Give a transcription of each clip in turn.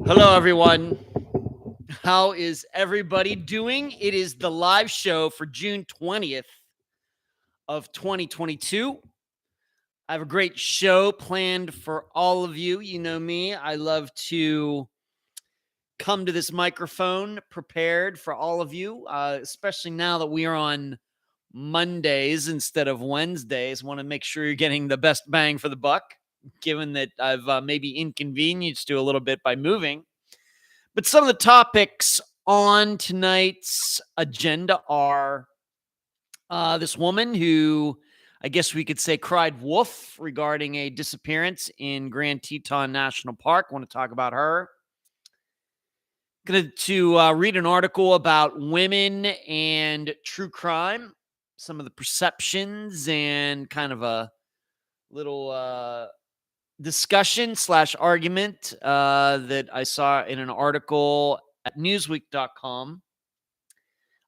Hello, everyone. How is everybody doing? It is the live show for June 20th of 2022. I have a great show planned for all of you. You know me. I love to come to this microphone prepared for all of you, especially now that we are on Mondays instead of Wednesdays. Want to make sure you're getting the best bang for the buck, given that I've maybe inconvenienced you a little bit by moving. But some of the topics on tonight's agenda are this woman who I guess we could say cried wolf regarding a disappearance in Grand Teton National Park. I want to talk about her. Going to read an article about women and true crime, some of the perceptions, and kind of a little discussion / argument that I saw in an article at Newsweek.com.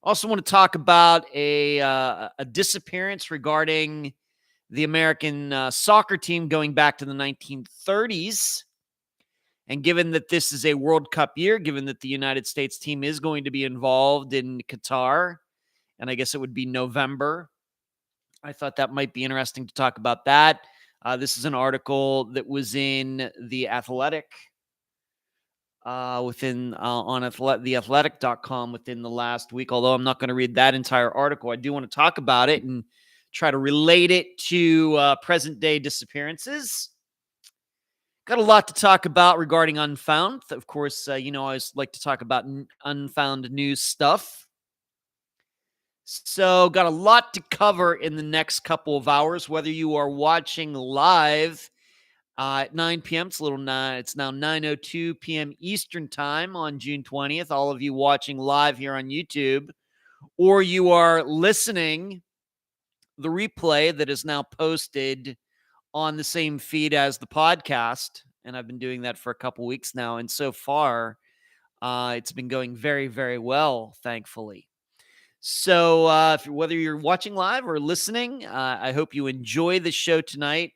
Also want to talk about a disappearance regarding the American soccer team going back to the 1930s. And given that this is a World Cup year, given that the United States team is going to be involved in Qatar, and I guess it would be November, I thought that might be interesting to talk about that. This is an article that was in The Athletic, theathletic.com within the last week, although I'm not going to read that entire article. I do want to talk about it and try to relate it to present-day disappearances. Got a lot to talk about regarding Unfound. Of course, I always like to talk about Unfound news stuff. So, got a lot to cover in the next couple of hours, whether you are watching live at 9 p.m. It's now 9:02 p.m. Eastern time on June 20th. All of you watching live here on YouTube, or you are listening the replay that is now posted on the same feed as the podcast. And I've been doing that for a couple weeks now. And so far, it's been going very, very well, thankfully. So whether you're watching live or listening, I hope you enjoy the show tonight.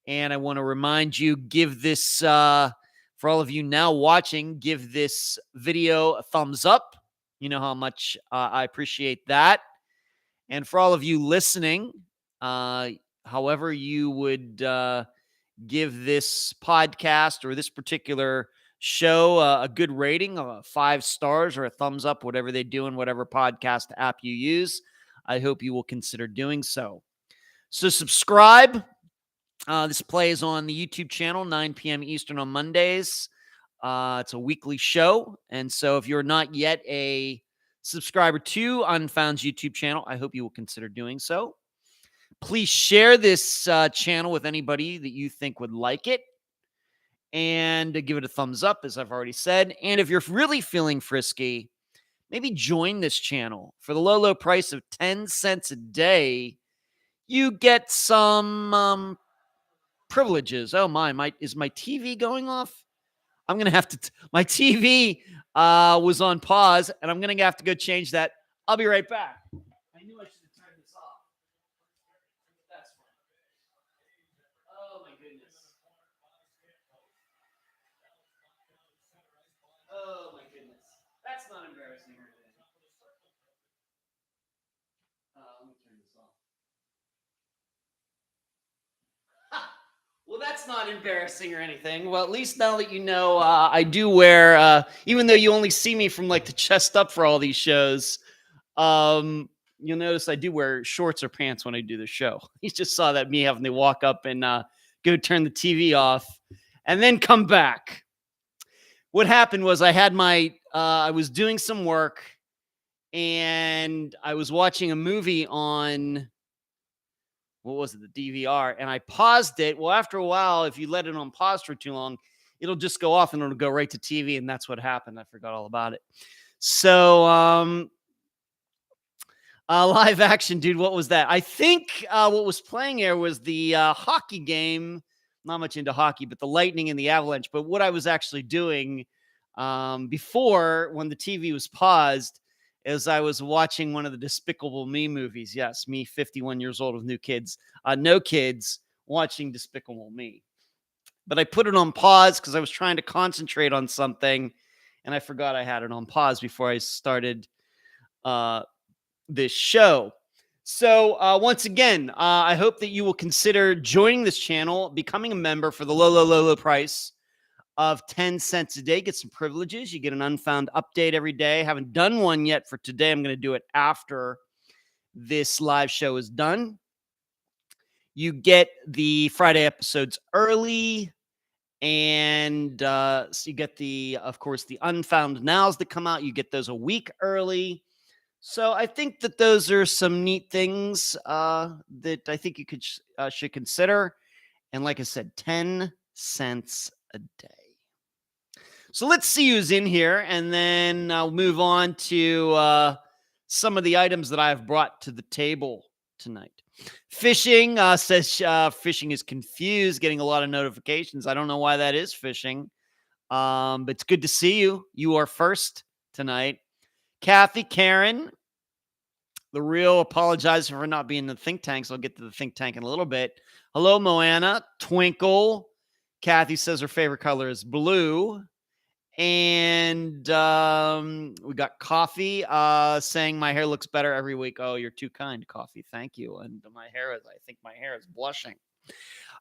And I want to remind you, give this, for all of you now watching, give this video a thumbs up. You know how much I appreciate that. And for all of you listening, however you would give this podcast or this particular show a good rating, 5 stars or a thumbs up, whatever they do in whatever podcast app you use, I hope you will consider doing so. So subscribe. This plays on the YouTube channel, 9 p.m. Eastern on Mondays. It's a weekly show. And so if you're not yet a subscriber to Unfound's YouTube channel, I hope you will consider doing so. Please share this channel with anybody that you think would like it. And give it a thumbs up, as I've already said. And if you're really feeling frisky, maybe join this channel. For the low price of 10 cents a day, you get some privileges. Oh my, is my TV going off? I'm going to have to, my TV was on pause, and I'm going to have to go change that. I'll be right back. I knew I should have turned this off. That's fine. Oh my goodness. Oh my goodness. That's not embarrassing or anything. Let me turn this off. Well, that's not embarrassing or anything. Well, at least now that you know, I do wear, even though you only see me from like the chest up for all these shows, you'll notice I do wear shorts or pants when I do the show. You just saw that me having to walk up and go turn the TV off and then come back. What happened was I was doing some work and I was watching a movie on, what was it, the DVR, and I paused it. Well, after a while, if you let it on pause for too long, it'll just go off and it'll go right to TV, and that's what happened. I forgot all about it. So, live action, dude, what was that? I think what was playing there was the hockey game. Not much into hockey, but the Lightning and the Avalanche. But what I was actually doing before, when the TV was paused, is I was watching one of the Despicable Me movies. Yes, me, 51 years old with no kids, watching Despicable Me. but I put it on pause because I was trying to concentrate on something, and I forgot I had it on pause before I started this show. So once again, I hope that you will consider joining this channel, becoming a member for the low price of 10 cents a day. Get some privileges. You get an Unfound update every day. Haven't done one yet for today. I'm going to do it after this live show is done. You get the Friday episodes early, and so you get of course, the Unfound Nows that come out. You get those a week early. So I think that those are some neat things that I think you should consider. And like I said, 10 cents a day. So let's see who's in here, and then I'll move on to some of the items that I've brought to the table tonight. Fishing says fishing is confused, getting a lot of notifications. I don't know why that is, fishing. But it's good to see you. You are first tonight. Kathy, Karen, the real, apologizing for not being in the think tanks. I'll get to the think tank in a little bit. Hello, Moana. Twinkle. Kathy says her favorite color is blue. And we got Coffee saying my hair looks better every week. Oh, you're too kind, Coffee. Thank you. And I think my hair is blushing.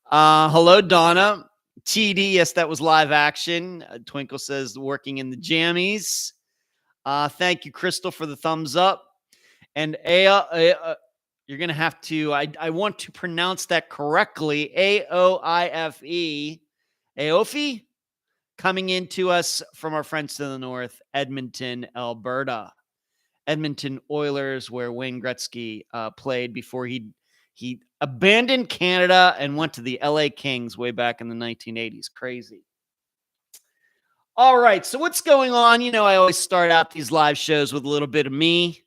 Hello, Donna. TD, yes, that was live action. Twinkle says working in the jammies. Thank you, Crystal, for the thumbs up. And you're going to have to, I want to pronounce that correctly. Aoife. Aoife? Coming into us from our friends to the north, Edmonton, Alberta. Edmonton Oilers, where Wayne Gretzky played before he abandoned Canada and went to the LA Kings way back in the 1980s. Crazy. All right, so what's going on? You know, I always start out these live shows with a little bit of me.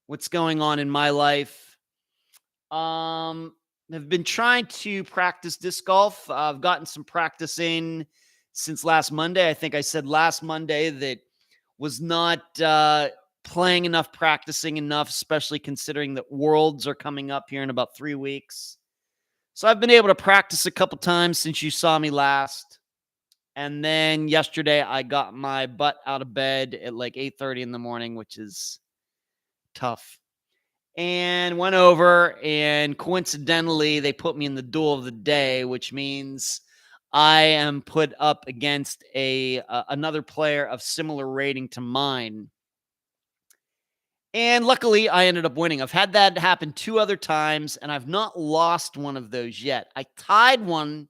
What's going on in my life? I've been trying to practice disc golf. I've gotten some practice in since last Monday. I think I said last Monday that was not playing enough, practicing enough, especially considering that Worlds are coming up here in about 3 weeks. So I've been able to practice a couple times since you saw me last. And then yesterday I got my butt out of bed at like 8:30 in the morning, which is tough. And went over, and coincidentally, they put me in the duel of the day, which means I am put up against another player of similar rating to mine. And luckily, I ended up winning. I've had that happen 2 other times, and I've not lost one of those yet. I tied one,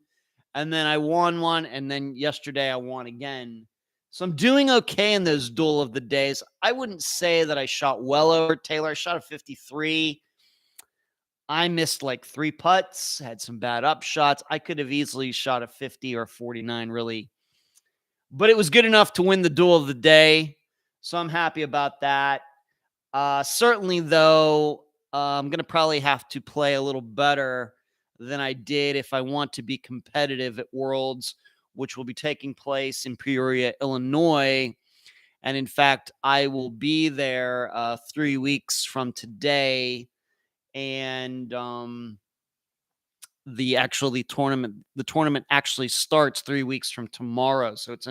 and then I won one, and then yesterday I won again. So I'm doing okay in those duel of the days. I wouldn't say that I shot well over Taylor. I shot a 53. I missed like 3 putts, had some bad up shots. I could have easily shot a 50 or 49, really. But it was good enough to win the duel of the day. So I'm happy about that. Certainly, though, I'm going to probably have to play a little better than I did if I want to be competitive at Worlds, which will be taking place in Peoria, Illinois. And in fact, I will be there 3 weeks from today. And the tournament actually starts 3 weeks from tomorrow. So it's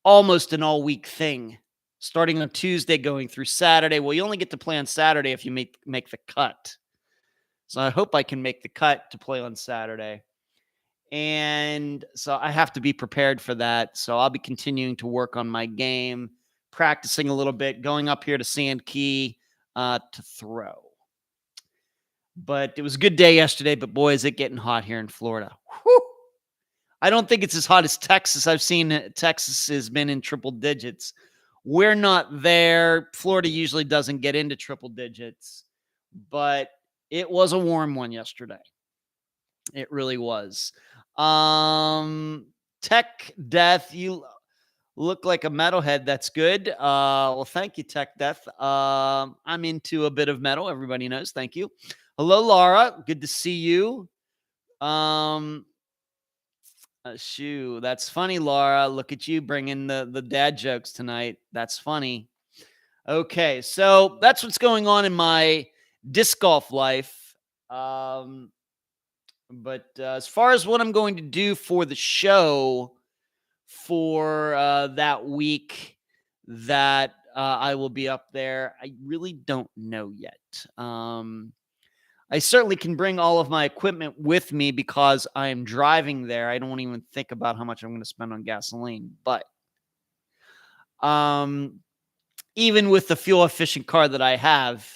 almost an all-week thing, starting on Tuesday, going through Saturday. Well, you only get to play on Saturday if you make the cut. So I hope I can make the cut to play on Saturday. And so I have to be prepared for that. So I'll be continuing to work on my game, practicing a little bit, going up here to Sand Key to throw. But it was a good day yesterday, but boy, is it getting hot here in Florida. Whew. I don't think it's as hot as Texas. I've seen Texas has been in triple digits. We're not there. Florida usually doesn't get into triple digits, but it was a warm one yesterday. It really was. Tech Death, you look like a metalhead. That's good. Well, thank you, Tech Death. I'm into a bit of metal. Everybody knows. Thank you. Hello, Laura. Good to see you. Shoo. That's funny, Laura. Look at you bringing the dad jokes tonight. That's funny. Okay, so that's what's going on in my disc golf life. But as far as what I'm going to do for the show for that week that I will be up there, I really don't know yet. I certainly can bring all of my equipment with me because I am driving there. I don't even think about how much I'm going to spend on gasoline. But even with the fuel efficient car that I have,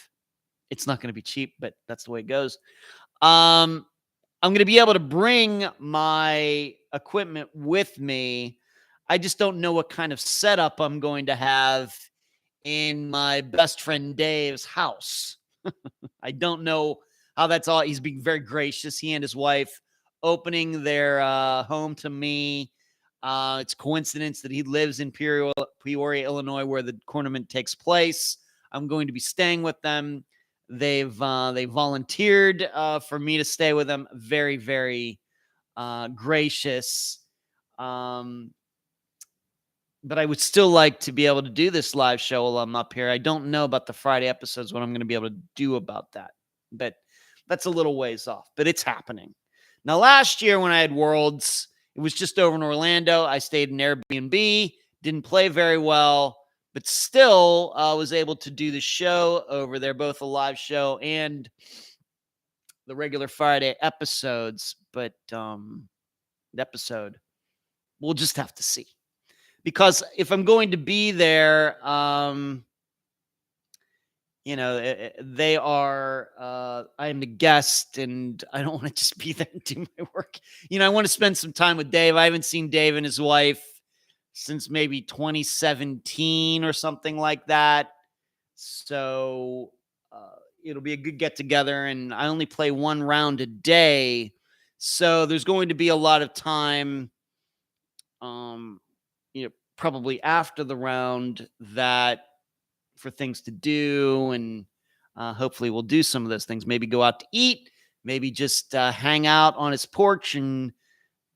it's not going to be cheap, but that's the way it goes. I'm going to be able to bring my equipment with me. I just don't know what kind of setup I'm going to have in my best friend Dave's house. I don't know how that's all. He's being very gracious. He and his wife opening their home to me. It's coincidence that he lives in Peoria, Illinois, where the tournament takes place. I'm going to be staying with them. They volunteered for me to stay with them. Very, very gracious. But I would still like to be able to do this live show while I'm up here. I don't know about the Friday episodes, what I'm going to be able to do about that. But that's a little ways off, but it's happening. Now, last year when I had Worlds, it was just over in Orlando. I stayed in Airbnb, didn't play very well, but still was able to do the show over there, both the live show and the regular Friday episodes. But the episode, we'll just have to see. Because if I'm going to be there, they are, I am the guest and I don't want to just be there and do my work. I want to spend some time with Dave. I haven't seen Dave and his wife since maybe 2017 or something like that. So it'll be a good get together, and I only play one round a day. So there's going to be a lot of time, probably after the round that for things to do. And hopefully we'll do some of those things. Maybe go out to eat, maybe just hang out on his porch and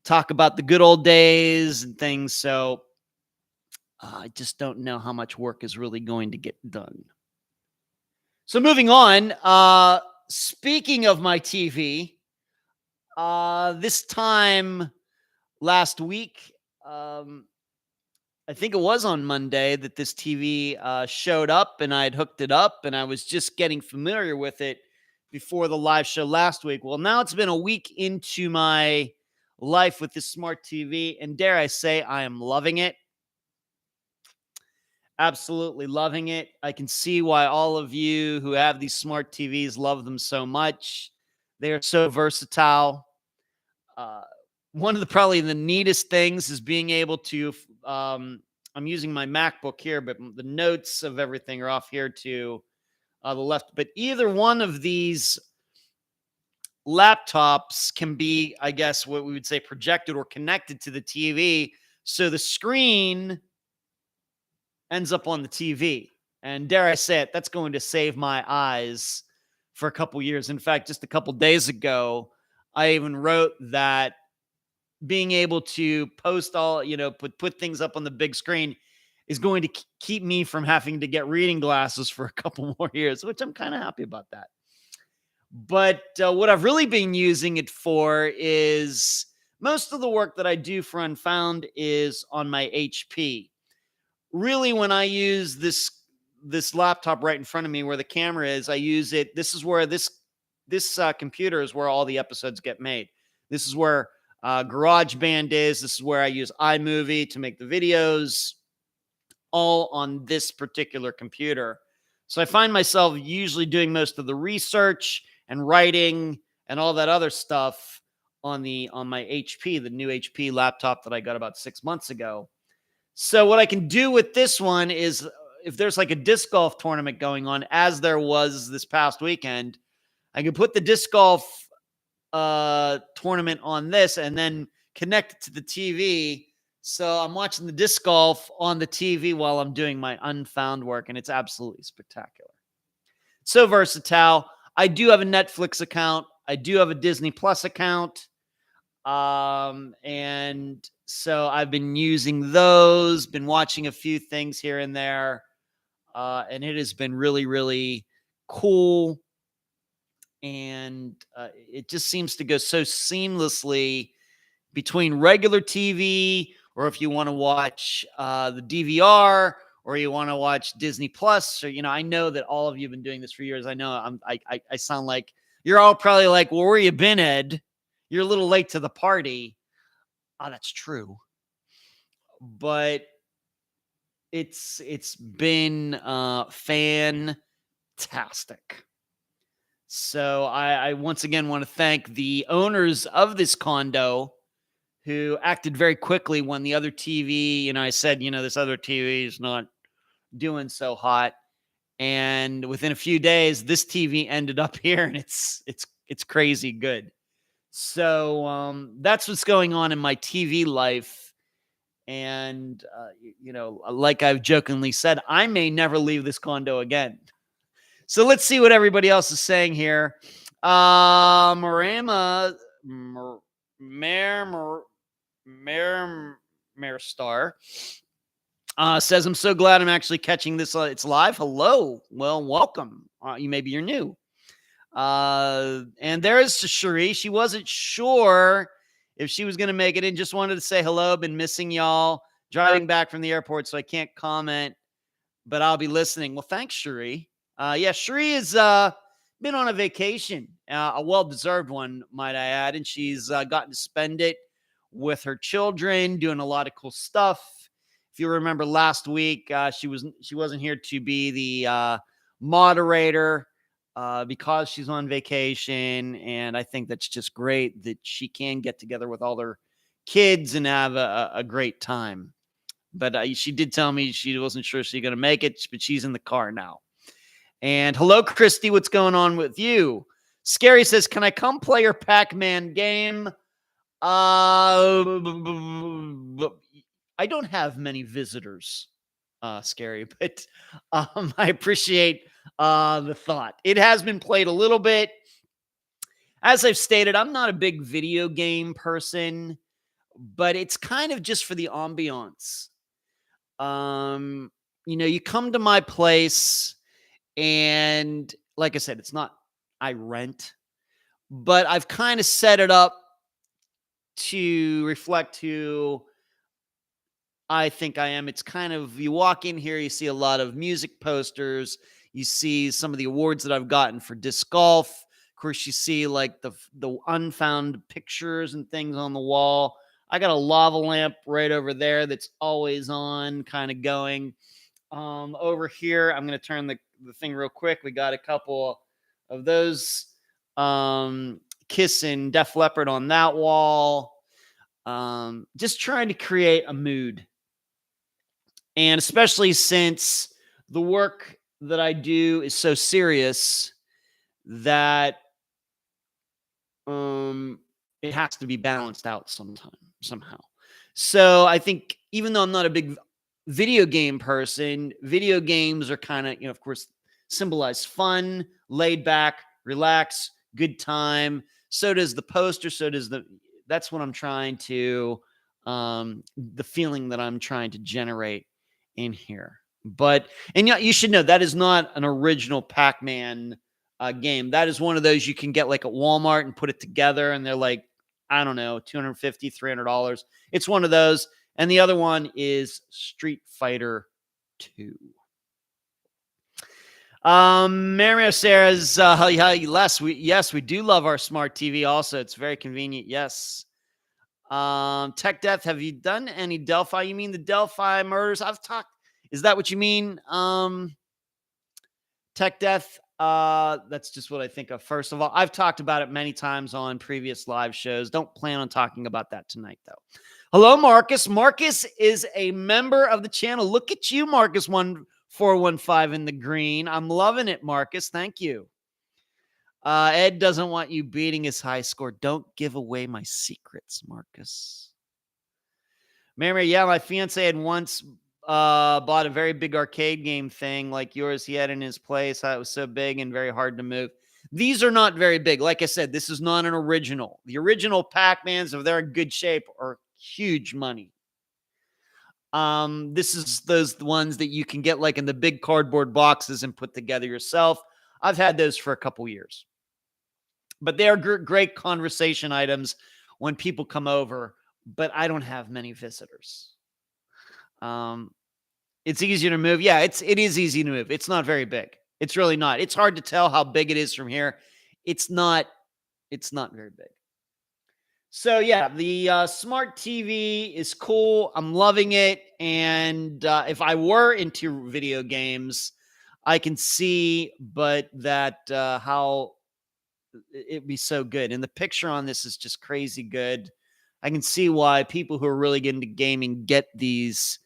talk about the good old days and things. So I just don't know how much work is really going to get done. So moving on, speaking of my TV, this time last week, I think it was on Monday that this TV showed up and I had hooked it up and I was just getting familiar with it before the live show last week. Well, now it's been a week into my life with this smart TV, and dare I say, I am loving it. Absolutely loving it. I can see why all of you who have these smart TVs love them so much. They are so versatile. One of probably the neatest things is being able to, I'm using my MacBook here, but the notes of everything are off here to the left. But either one of these laptops can be, I guess, what we would say projected or connected to the TV. So the screen ends up on the TV. And dare I say it, that's going to save my eyes for a couple years. In fact, just a couple days ago, I even wrote that being able to post all, put things up on the big screen is going to keep me from having to get reading glasses for a couple more years, which I'm kind of happy about that. But what I've really been using it for is most of the work that I do for Unfound is on my HP. Really, when I use this laptop right in front of me where the camera is, I use it. This is where this computer is where all the episodes get made. This is where GarageBand is. This is where I use iMovie to make the videos, all on this particular computer. So I find myself usually doing most of the research and writing and all that other stuff on my HP, the new HP laptop that I got about 6 months ago. So what I can do with this one is if there's like a disc golf tournament going on, as there was this past weekend, I can put the disc golf tournament on this and then connect it to the TV. So I'm watching the disc golf on the TV while I'm doing my Unfound work, and it's absolutely spectacular. So versatile. I do have a Netflix account. I do have a Disney Plus account. And so I've been using those, been watching a few things here and there. And it has been really, really cool And it just seems to go so seamlessly between regular TV, or if you want to watch the DVR, or you want to watch Disney Plus, or, I know that all of you have been doing this for years. I know I sound like you're all probably like, well, where you been, Ed? You're a little late to the party. Oh, that's true. But it's been fantastic. So I once again want to thank the owners of this condo who acted very quickly when the other TV, I said, this other TV is not doing so hot. And within a few days, this TV ended up here, and it's crazy good. So that's what's going on in my TV life. And, like I've jokingly said, I may never leave this condo again. So let's see what everybody else is saying here. Marama, Mayor Star says, I'm so glad I'm actually catching this. It's live. Hello. Well, welcome. Maybe you're new. And there's Cherie. She wasn't sure if she was going to make it in. Just wanted to say hello. Been missing y'all. Driving back from the airport, so I can't comment, but I'll be listening. Well, thanks, Cherie. Cherie has been on a vacation, a well-deserved one, might I add, and she's gotten to spend it with her children, doing a lot of cool stuff. If you remember last week, she wasn't here to be the moderator because she's on vacation, and I think that's just great that she can get together with all her kids and have a great time. But she did tell me she wasn't sure she's going to make it, but she's in the car now. And hello, Christy. What's going on with you? Scary says, can I come play your Pac-Man game? I don't have many visitors, Scary, but I appreciate the thought. It has been played a little bit. As I've stated, I'm not a big video game person, but it's kind of just for the ambiance. You come to my place, and like I said, it's not I rent, but I've kind of set it up to reflect who I think I am. It's kind of, you walk in here, you see a lot of music posters, you see some of the awards that I've gotten for disc golf. Of course, you see like the unfound pictures and things on the wall. I got a lava lamp right over there that's always on, kind of going. Over here, I'm going to turn the thing real quick. We got a couple of those Kiss and Def Leppard on that wall. Just trying to create a mood. And especially since the work that I do is so serious that it has to be balanced out somehow. So I think even though I'm not a big video game person, video games are kind of, of course, symbolize fun, laid back, relax, good time. So does the poster. So does that's what I'm trying to, the feeling that I'm trying to generate in here. But, and you should know that is not an original Pac-Man game. That is one of those you can get like at Walmart and put it together, and they're like, I don't know, $250, $300. It's one of those. And the other one is Street Fighter 2. Mario says, Les, we do love our smart TV also. It's very convenient. Yes. Tech Death, have you done any Delphi? You mean the Delphi murders? Is that what you mean? Tech Death, that's just what I think of. First of all, I've talked about it many times on previous live shows. Don't plan on talking about that tonight, though. Hello, Marcus. Marcus is a member of the channel. Look at you, Marcus 1415 in the green. I'm loving it, Marcus. Thank you. Ed doesn't want you beating his high score. Don't give away my secrets, Marcus. Mary, yeah, my fiance had once bought a very big arcade game thing like yours he had in his place. It was so big and very hard to move. These are not very big. Like I said, this is not an original. The original Pac-Mans, if they're in good shape, are huge money. This is the ones that you can get like in the big cardboard boxes and put together yourself. I've had those for a couple years. But they are great conversation items when people come over, but I don't have many visitors. It's easy to move. Yeah, it is easy to move. It's not very big. It's really not. It's hard to tell how big it is from here. It's not very big. So yeah, the smart TV is cool. I'm loving it. And if I were into video games, I can see, but that how it'd be so good. And the picture on this is just crazy good. I can see why people who are really getting into gaming get these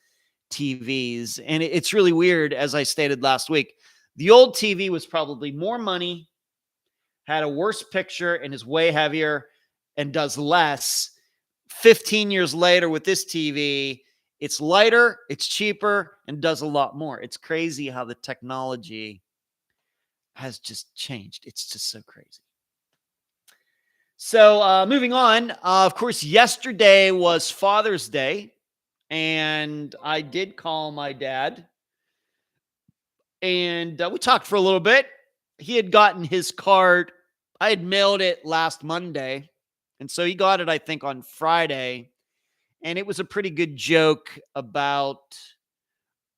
TVs. And it's really weird, as I stated last week. The old TV was probably more money, had a worse picture, and is way heavier and does less. 15 years later with this TV, it's lighter, it's cheaper, and does a lot more. It's crazy how the technology has just changed. It's just so crazy. So moving on, of course, yesterday was Father's Day, and I did call my dad, and we talked for a little bit. He had gotten his card. I had mailed it last Monday, and so he got it, I think, on Friday, and it was a pretty good joke about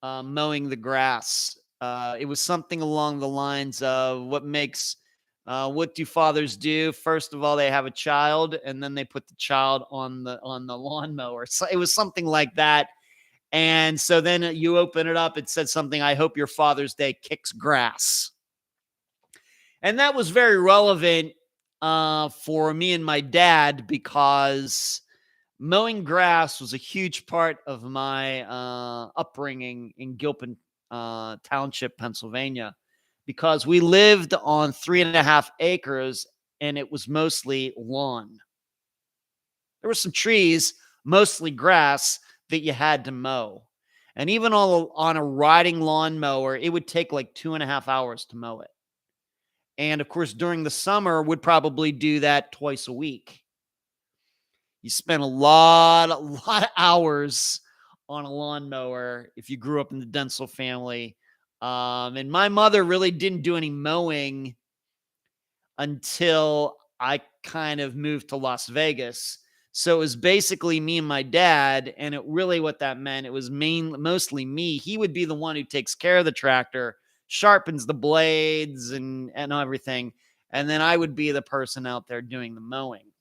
mowing the grass. It was something along the lines of what do fathers do? First of all, they have a child, and then they put the child on the lawnmower. So it was something like that. And so then you open it up, it said something, I hope your Father's Day kicks grass. And that was very relevant for me and my dad, because mowing grass was a huge part of my upbringing in Guimond Township, Pennsylvania, because we lived on 3.5 acres and it was mostly lawn. There were some trees, mostly grass, that you had to mow. And even on a riding lawnmower, it would take like 2.5 hours to mow it. And of course, during the summer, would probably do that twice a week. You spent a lot of hours on a lawnmower if you grew up in the Densel family. And my mother really didn't do any mowing until I kind of moved to Las Vegas. So it was basically me and my dad, and it really what that meant, it was mostly me. He would be the one who takes care of the tractor, sharpens the blades and everything, and then I would be the person out there doing the mowing.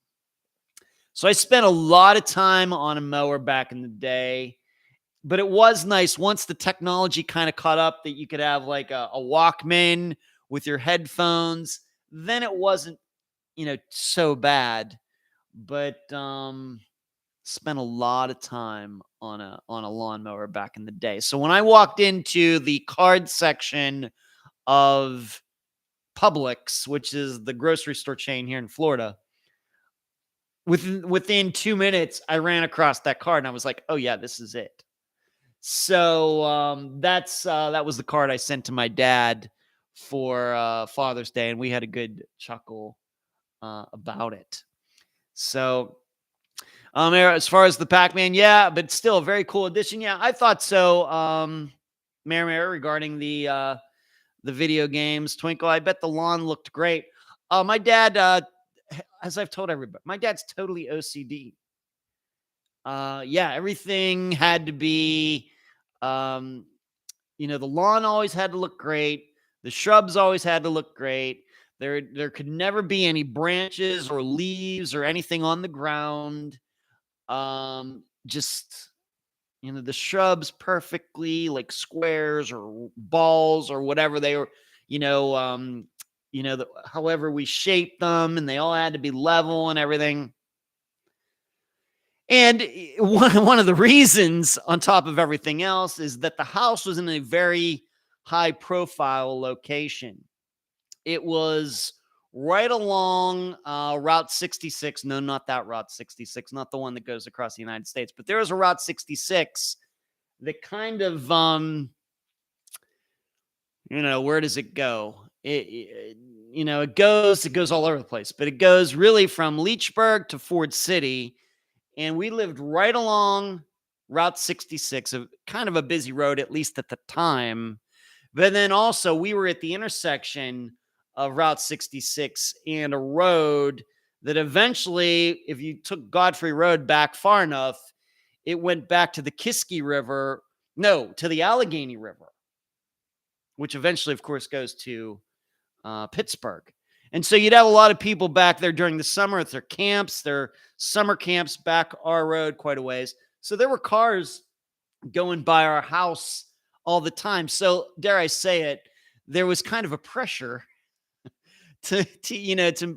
So I spent a lot of time on a mower back in the day, but it was nice once the technology kind of caught up that you could have like a Walkman with your headphones. Then it wasn't, so bad. But spent a lot of time on a lawnmower back in the day. So when I walked into the card section of Publix, which is the grocery store chain here in Florida, within 2 minutes, I ran across that card and I was like, oh yeah, this is it. So that was the card I sent to my dad for Father's Day, and we had a good chuckle about it. So, as far as the Pac-Man, yeah, but still a very cool addition. Yeah, I thought so. Mary, regarding the video games, Twinkle, I bet the lawn looked great. My dad, as I've told everybody, my dad's totally OCD. Yeah, everything had to be, the lawn always had to look great. The shrubs always had to look great. There could never be any branches or leaves or anything on the ground. Just, the shrubs perfectly like squares or balls or whatever they were, however we shaped them, and they all had to be level and everything. And one of the reasons, on top of everything else, is that the house was in a very high profile location. It was right along Route 66. No, not that Route 66, not the one that goes across the United States, but there was a Route 66 that kind of, where does it go? It goes all over the place, but it goes really from Leechburg to Ford City. And we lived right along Route 66, kind of a busy road, at least at the time. But then also we were at the intersection of Route 66 and a road that eventually, if you took Godfrey Road back far enough, it went back to the Kiski River, no, to the Allegheny River, which eventually, of course, goes to Pittsburgh. And so you'd have a lot of people back there during the summer at their camps, their summer camps back our road quite a ways. So there were cars going by our house all the time. So dare I say it, there was kind of a pressure to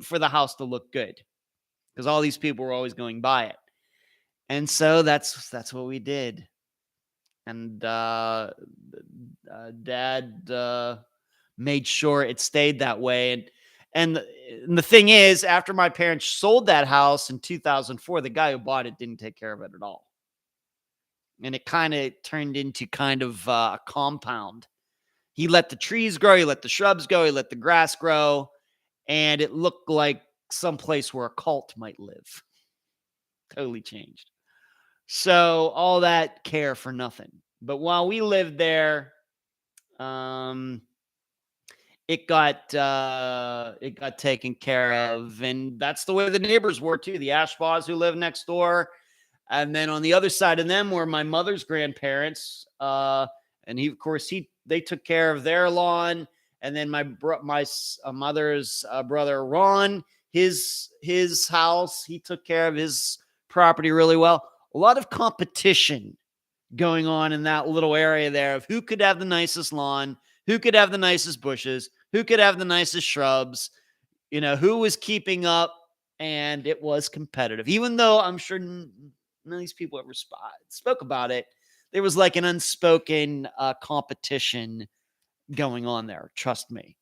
for the house to look good because all these people were always going by it. And so that's what we did. And Dad made sure it stayed that way. And the thing is, after my parents sold that house in 2004, the guy who bought it didn't take care of it at all. And it kind of turned into kind of a compound. He let the trees grow, he let the shrubs go, he let the grass grow, and it looked like some place where a cult might live. Totally changed. So all that care for nothing. But while we lived there, it got taken care of, and that's the way the neighbors were too. The Ashbaws who lived next door, and then on the other side of them were my mother's grandparents. And they took care of their lawn, and then my mother's brother Ron, his house, he took care of his property really well. A lot of competition going on in that little area there of who could have the nicest lawn, who could have the nicest bushes, who could have the nicest shrubs, who was keeping up, and it was competitive. Even though I'm sure none of these people ever spoke about it, there was like an unspoken competition going on there. Trust me.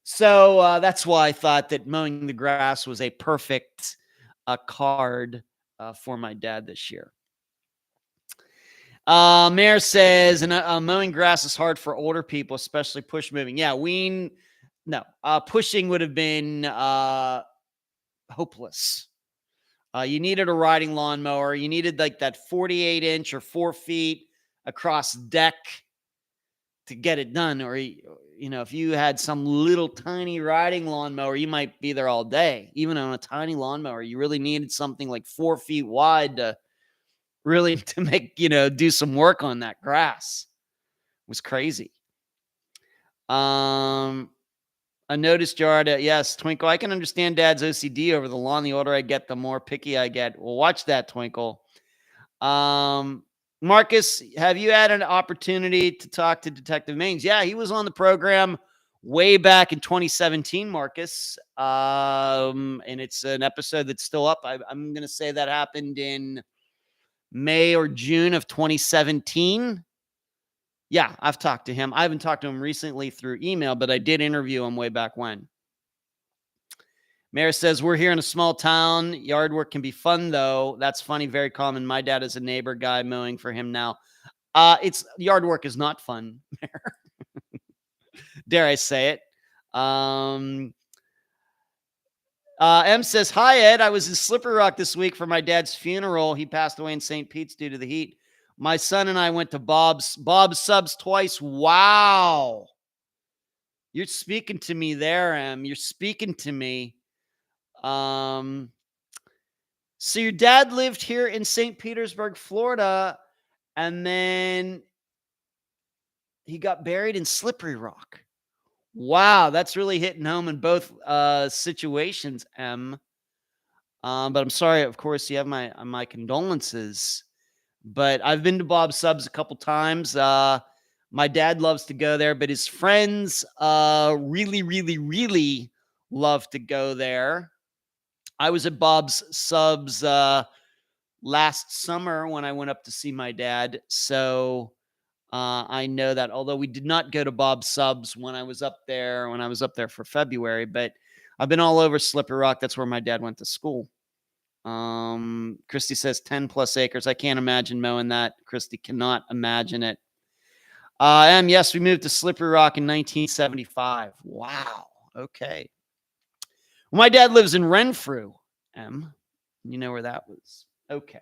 So that's why I thought that mowing the grass was a perfect card for my dad this year. Mayor says, mowing grass is hard for older people, especially push moving. Yeah, pushing would have been hopeless. You needed a riding lawnmower. You needed like that 48-inch or 4 feet across deck to get it done. Or, if you had some little tiny riding lawnmower, you might be there all day. Even on a tiny lawnmower, you really needed something like 4 feet wide to make, do some work on that grass. It was crazy. A noticed yard. Yes, Twinkle. I can understand Dad's OCD over the lawn. The older I get, the more picky I get. Well, watch that, Twinkle. Marcus, have you had an opportunity to talk to Detective Maines? Yeah, he was on the program way back in 2017, Marcus. And it's an episode that's still up. I'm going to say that happened in May or June of 2017. Yeah, I've talked to him. I haven't talked to him recently through email, but I did interview him way back when. Mayor says, we're here in a small town. Yard work can be fun, though. That's funny. Very common. My dad is a neighbor guy mowing for him now. Yard work is not fun, Mayor. Dare I say it. M says, hi, Ed. I was in Slippery Rock this week for my dad's funeral. He passed away in St. Pete's due to the heat. My son and I went to Bob's Subs twice. Wow. You're speaking to me there, Em. You're speaking to me. So your dad lived here in St. Petersburg, Florida, and then he got buried in Slippery Rock. Wow, that's really hitting home in both situations, Em. But I'm sorry, of course, you have my condolences. But I've been to Bob's Subs a couple times. My dad loves to go there, but his friends really, really, really love to go there. I was at Bob's Subs last summer when I went up to see my dad. So I know that, although we did not go to Bob's Subs when I was up there for February, but I've been all over Slippery Rock. That's where my dad went to school. Christy says 10 plus acres. I can't imagine mowing that. Christy cannot imagine it. Yes, we moved to Slippery Rock in 1975. Wow. Okay. Well, my dad lives in Renfrew, M. You know where that was. Okay.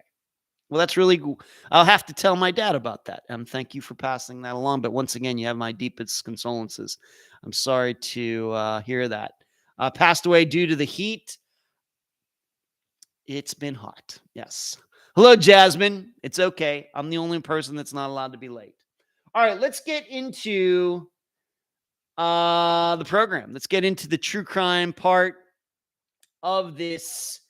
Well, that's really cool. I'll have to tell my dad about that. Thank you for passing that along. But once again, you have my deepest condolences. I'm sorry to hear that. Passed away due to the heat. It's been hot. Yes. Hello, Jasmine. It's okay. I'm the only person that's not allowed to be late. All right, let's get into the program. Let's get into the true crime part of this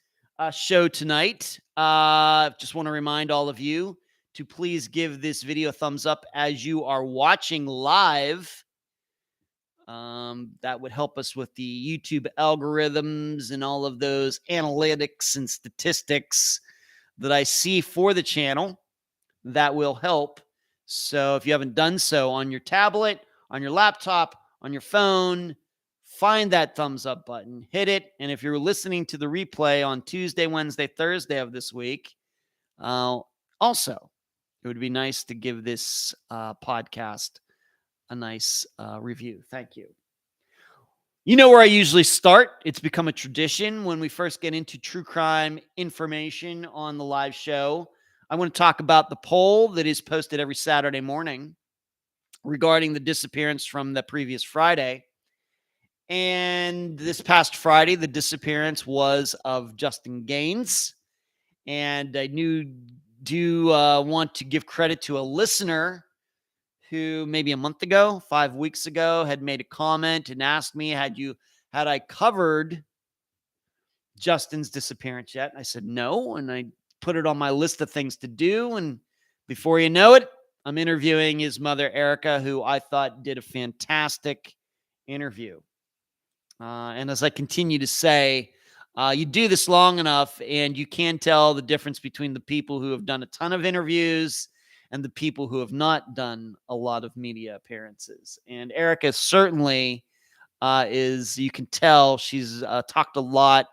show tonight. Just want to remind all of you to please give this video a thumbs up as you are watching live. That would help us with the YouTube algorithms and all of those analytics and statistics that I see for the channel. That will help. So if you haven't done so on your tablet, on your laptop, on your phone, find that thumbs up button, hit it. And if you're listening to the replay on Tuesday, Wednesday, Thursday of this week, also, it would be nice to give this podcast a nice review. Thank you. You know where I usually start. It's become a tradition when we first get into true crime information on the live show. I want to talk about the poll that is posted every Saturday morning regarding the disappearance from the previous Friday. And this past Friday, the disappearance was of Justin Gaines. And I do want to give credit to a listener who maybe a month ago, 5 weeks ago, had made a comment and asked me, had I covered Justin's disappearance yet? I said no, and I put it on my list of things to do. And before you know it, I'm interviewing his mother, Erica, who I thought did a fantastic interview. And as I continue to say, you do this long enough and you can tell the difference between the people who have done a ton of interviews and the people who have not done a lot of media appearances. And Erica certainly you can tell she's talked a lot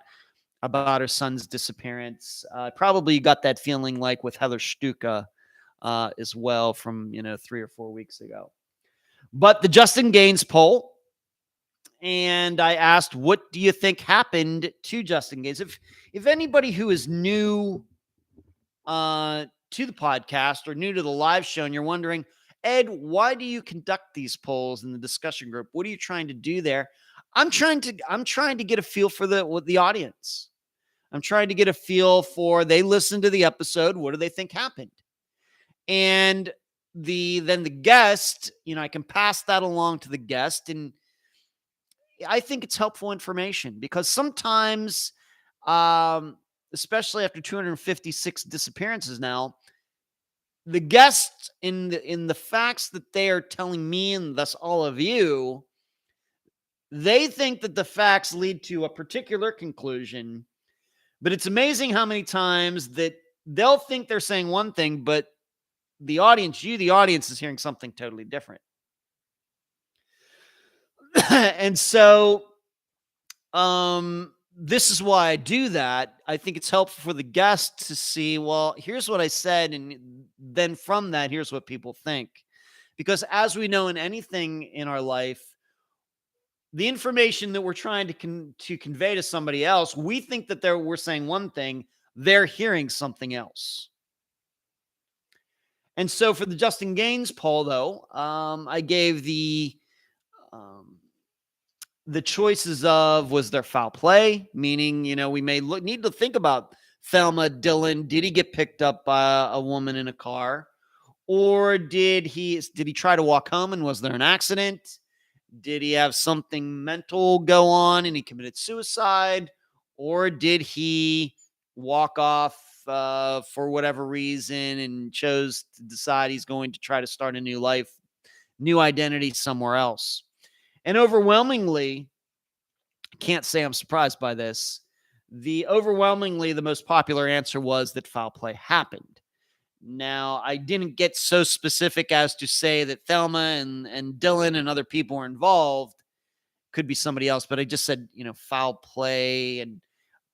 about her son's disappearance. Probably got that feeling like with Heather Stuka as well from, 3 or 4 weeks ago. But the Justin Gaines poll, and I asked, what do you think happened to Justin Gaines? If anybody who is new to the podcast or new to the live show, and you're wondering, Ed, why do you conduct these polls in the discussion group? What are you trying to do there? I'm trying to get a feel for the audience. I'm trying to get a feel for, they listen to the episode. What do they think happened? And then the guest, I can pass that along to the guest, and I think it's helpful information because sometimes, especially after 256 disappearances now, the guests in the facts that they are telling me and thus all of you, they think that the facts lead to a particular conclusion, but it's amazing how many times that they'll think they're saying one thing, but the audience is hearing something totally different. And so this is why I do that. I think it's helpful for the guest to see, well, here's what I said, and then from that, here's what people think. Because as we know in anything in our life, the information that we're trying to convey to somebody else, we think that we're saying one thing, they're hearing something else. And so for the Justin Gaines poll, though, I gave the choices of, was there foul play? Meaning, we may need to think about Thelma, Dylan. Did he get picked up by a woman in a car? Or did he try to walk home and was there an accident? Did he have something mental go on and he committed suicide? Or did he walk off for whatever reason and chose to decide he's going to try to start a new life, new identity somewhere else? And overwhelmingly, I can't say I'm surprised by this. The most popular answer was that foul play happened. Now, I didn't get so specific as to say that Thelma and Dylan and other people were involved. Could be somebody else, but I just said, foul play, and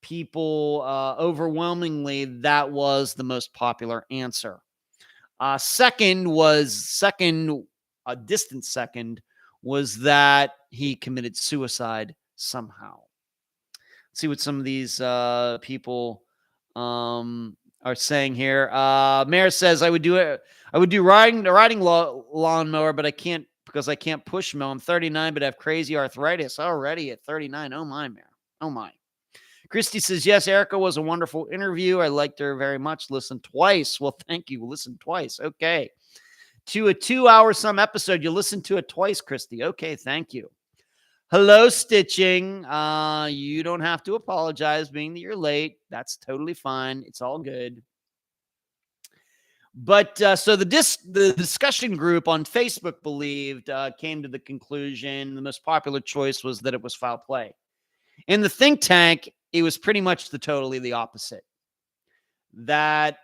people, overwhelmingly, that was the most popular answer. A distant second was that he committed suicide somehow. Let's see what some of these people are are saying here. Mayor says I would do it. I would do riding lawnmower, but I can't because I can't push mow. I'm 39, but I have crazy arthritis already at 39. Oh my, Mayor. Oh my. Christy says, yes, Erica was a wonderful interview. I liked her very much. Listen twice. Well, thank you. Listen twice. Okay. To a 2-hour some episode. You listened to it twice, Christy. Okay. Thank you. Hello, Stitching. You don't have to apologize being that you're late. That's totally fine. It's all good. But so the discussion group on Facebook came to the conclusion the most popular choice was that it was foul play. In the think tank, it was pretty much totally the opposite. That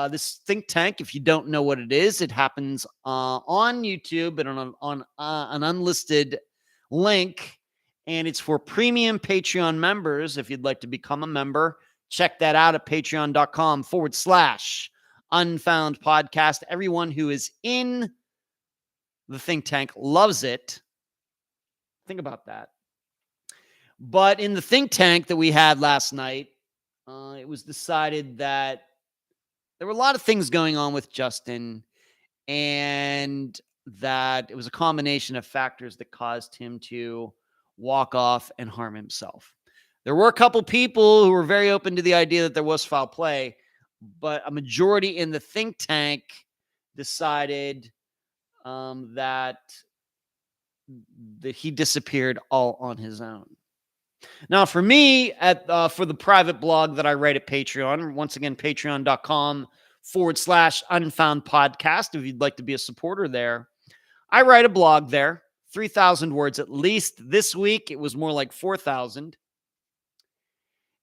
this think tank, if you don't know what it is, it happens on YouTube, but on an unlisted link, and it's for premium Patreon members. If you'd like to become a member, check that out at patreon.com/Unfound Podcast. Everyone who is in the think tank loves it. Think about that. But in the think tank that we had last night, it was decided that there were a lot of things going on with Justin, and that it was a combination of factors that caused him to walk off and harm himself. There were a couple people who were very open to the idea that there was foul play, but a majority in the think tank decided that he disappeared all on his own. Now, for me, for the private blog that I write at Patreon, once again, patreon.com/Unfound Podcast. If you'd like to be a supporter there, I write a blog there, 3,000 words at least. This week, it was more like 4,000.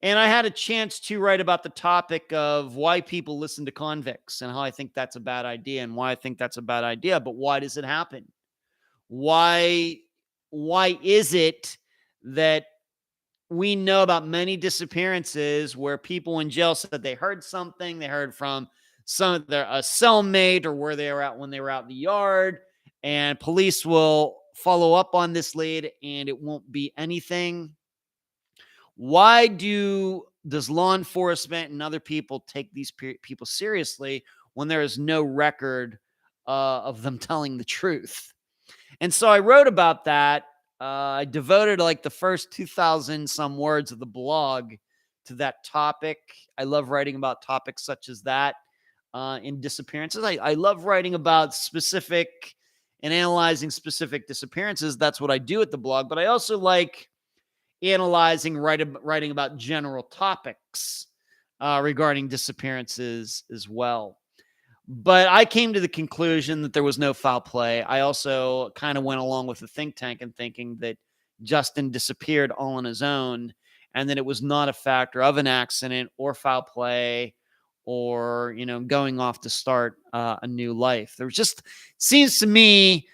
And I had a chance to write about the topic of why people listen to convicts and how I think that's a bad idea and why I think that's a bad idea. But why does it happen? Why is it that we know about many disappearances where people in jail said they heard something, they heard from a cellmate or where they were at when they were out in the yard, and police will follow up on this lead and it won't be anything? Why does law enforcement and other people take these people seriously when there is no record of them telling the truth? And so I wrote about that. I devoted like the first 2,000 some words of the blog to that topic. I love writing about topics such as that in disappearances. I love writing about specific and analyzing specific disappearances. That's what I do at the blog. But I also like analyzing, writing about general topics regarding disappearances as well. But I came to the conclusion that there was no foul play. I also kind of went along with the think tank and thinking that Justin disappeared all on his own and that it was not a factor of an accident or foul play or, going off to start a new life. There was just, seems to me,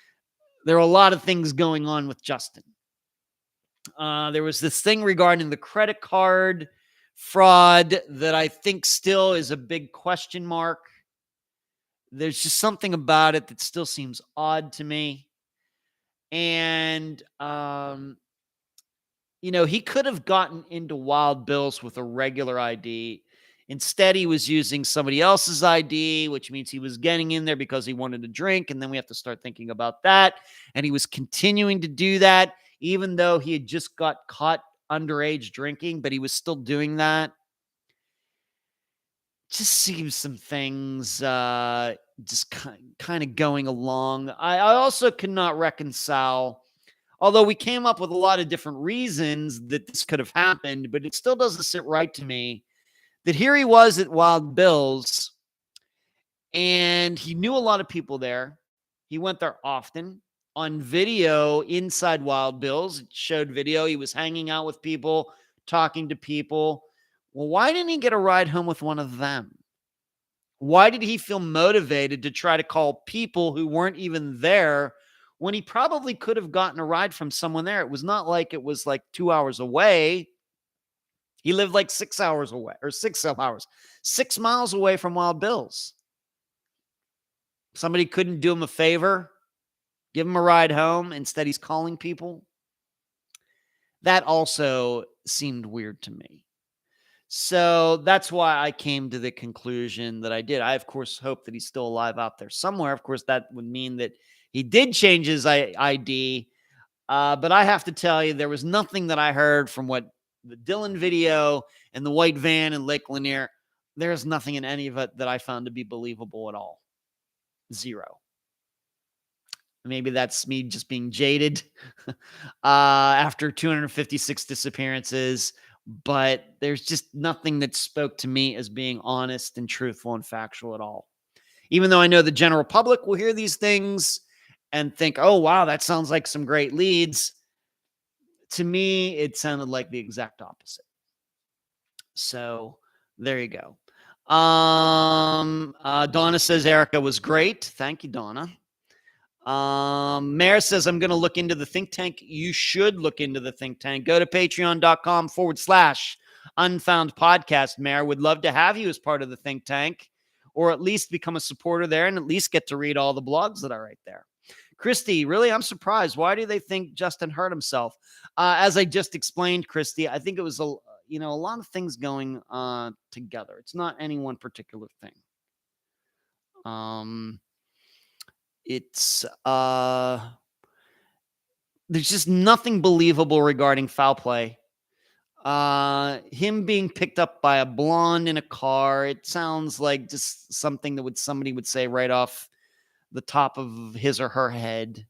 there are a lot of things going on with Justin. There was this thing regarding the credit card fraud that I think still is a big question mark. There's just something about it that still seems odd to me. And, he could have gotten into Wild Bill's with a regular ID. Instead, he was using somebody else's ID, which means he was getting in there because he wanted to drink. And then we have to start thinking about that. And he was continuing to do that, even though he had just got caught underage drinking, but he was still doing that. Just seems some things just kind of going along. I also cannot reconcile, although we came up with a lot of different reasons that this could have happened, but it still doesn't sit right to me that here he was at Wild Bill's and he knew a lot of people there. He went there often. On video inside Wild Bill's, it showed video. He was hanging out with people, talking to people. Well, why didn't he get a ride home with one of them? Why did he feel motivated to try to call people who weren't even there when he probably could have gotten a ride from someone there? It was not like it was like 2 hours away. He lived like 6 hours away, or 6 hours, 6 miles away from Wild Bill's. Somebody couldn't do him a favor, give him a ride home. Instead, he's calling people. That also seemed weird to me. So that's why I came to the conclusion that I did. I, of course, hope that he's still alive out there somewhere. Of course, that would mean that he did change his ID. But I have to tell you, there was nothing that I heard from what the Dylan video and the white van in Lake Lanier. There's nothing in any of it that I found to be believable at all. Zero. Maybe that's me just being jaded after 256 disappearances. But there's just nothing that spoke to me as being honest and truthful and factual at all. Even though I know the general public will hear these things and think, oh, wow, that sounds like some great leads. To me, it sounded like the exact opposite. So there you go. Donna says Erica was great. Thank you, Donna. Mayor says, I'm going to look into the think tank. You should look into the think tank. Go to patreon.com/Unfound Podcast. Mayor, would love to have you as part of the think tank, or at least become a supporter there and at least get to read all the blogs that are right there. Christy, really, I'm surprised. Why do they think Justin hurt himself? As I just explained, Christy, I think it was a lot of things going together. It's not any one particular thing. It's there's just nothing believable regarding foul play. Him being picked up by a blonde in a car, it sounds like just something that somebody would say right off the top of his or her head.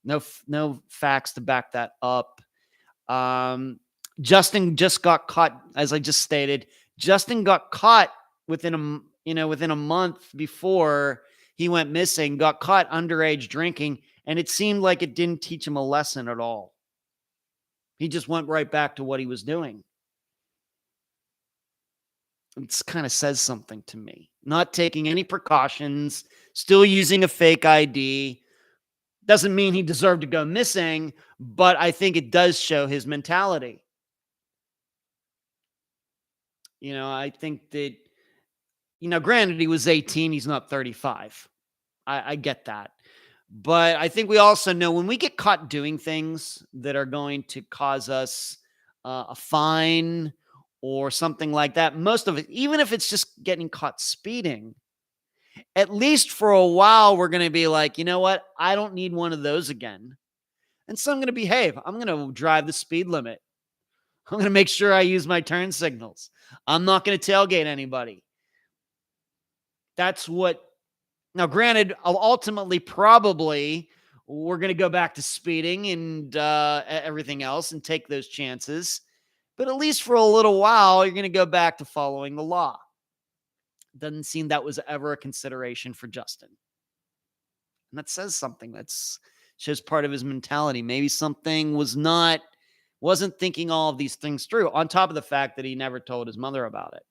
No facts to back that up. Justin just got caught, as I just stated. Justin got caught within a month before he went missing, got caught underage drinking, and it seemed like it didn't teach him a lesson at all. He just went right back to what he was doing. It kind of says something to me. Not taking any precautions, still using a fake ID. Doesn't mean he deserved to go missing, but I think it does show his mentality. I think that, granted, he was 18, he's not 35. I get that. But I think we also know when we get caught doing things that are going to cause us a fine or something like that, most of it, even if it's just getting caught speeding, at least for a while, we're going to be like, you know what? I don't need one of those again. And so I'm going to behave. I'm going to drive the speed limit. I'm going to make sure I use my turn signals. I'm not going to tailgate anybody. That's what. Now, granted, ultimately, probably we're going to go back to speeding and everything else and take those chances. But at least for a little while, you're going to go back to following the law. Doesn't seem that was ever a consideration for Justin. And that says something. That shows part of his mentality. Maybe something wasn't thinking all of these things through, on top of the fact that he never told his mother about it.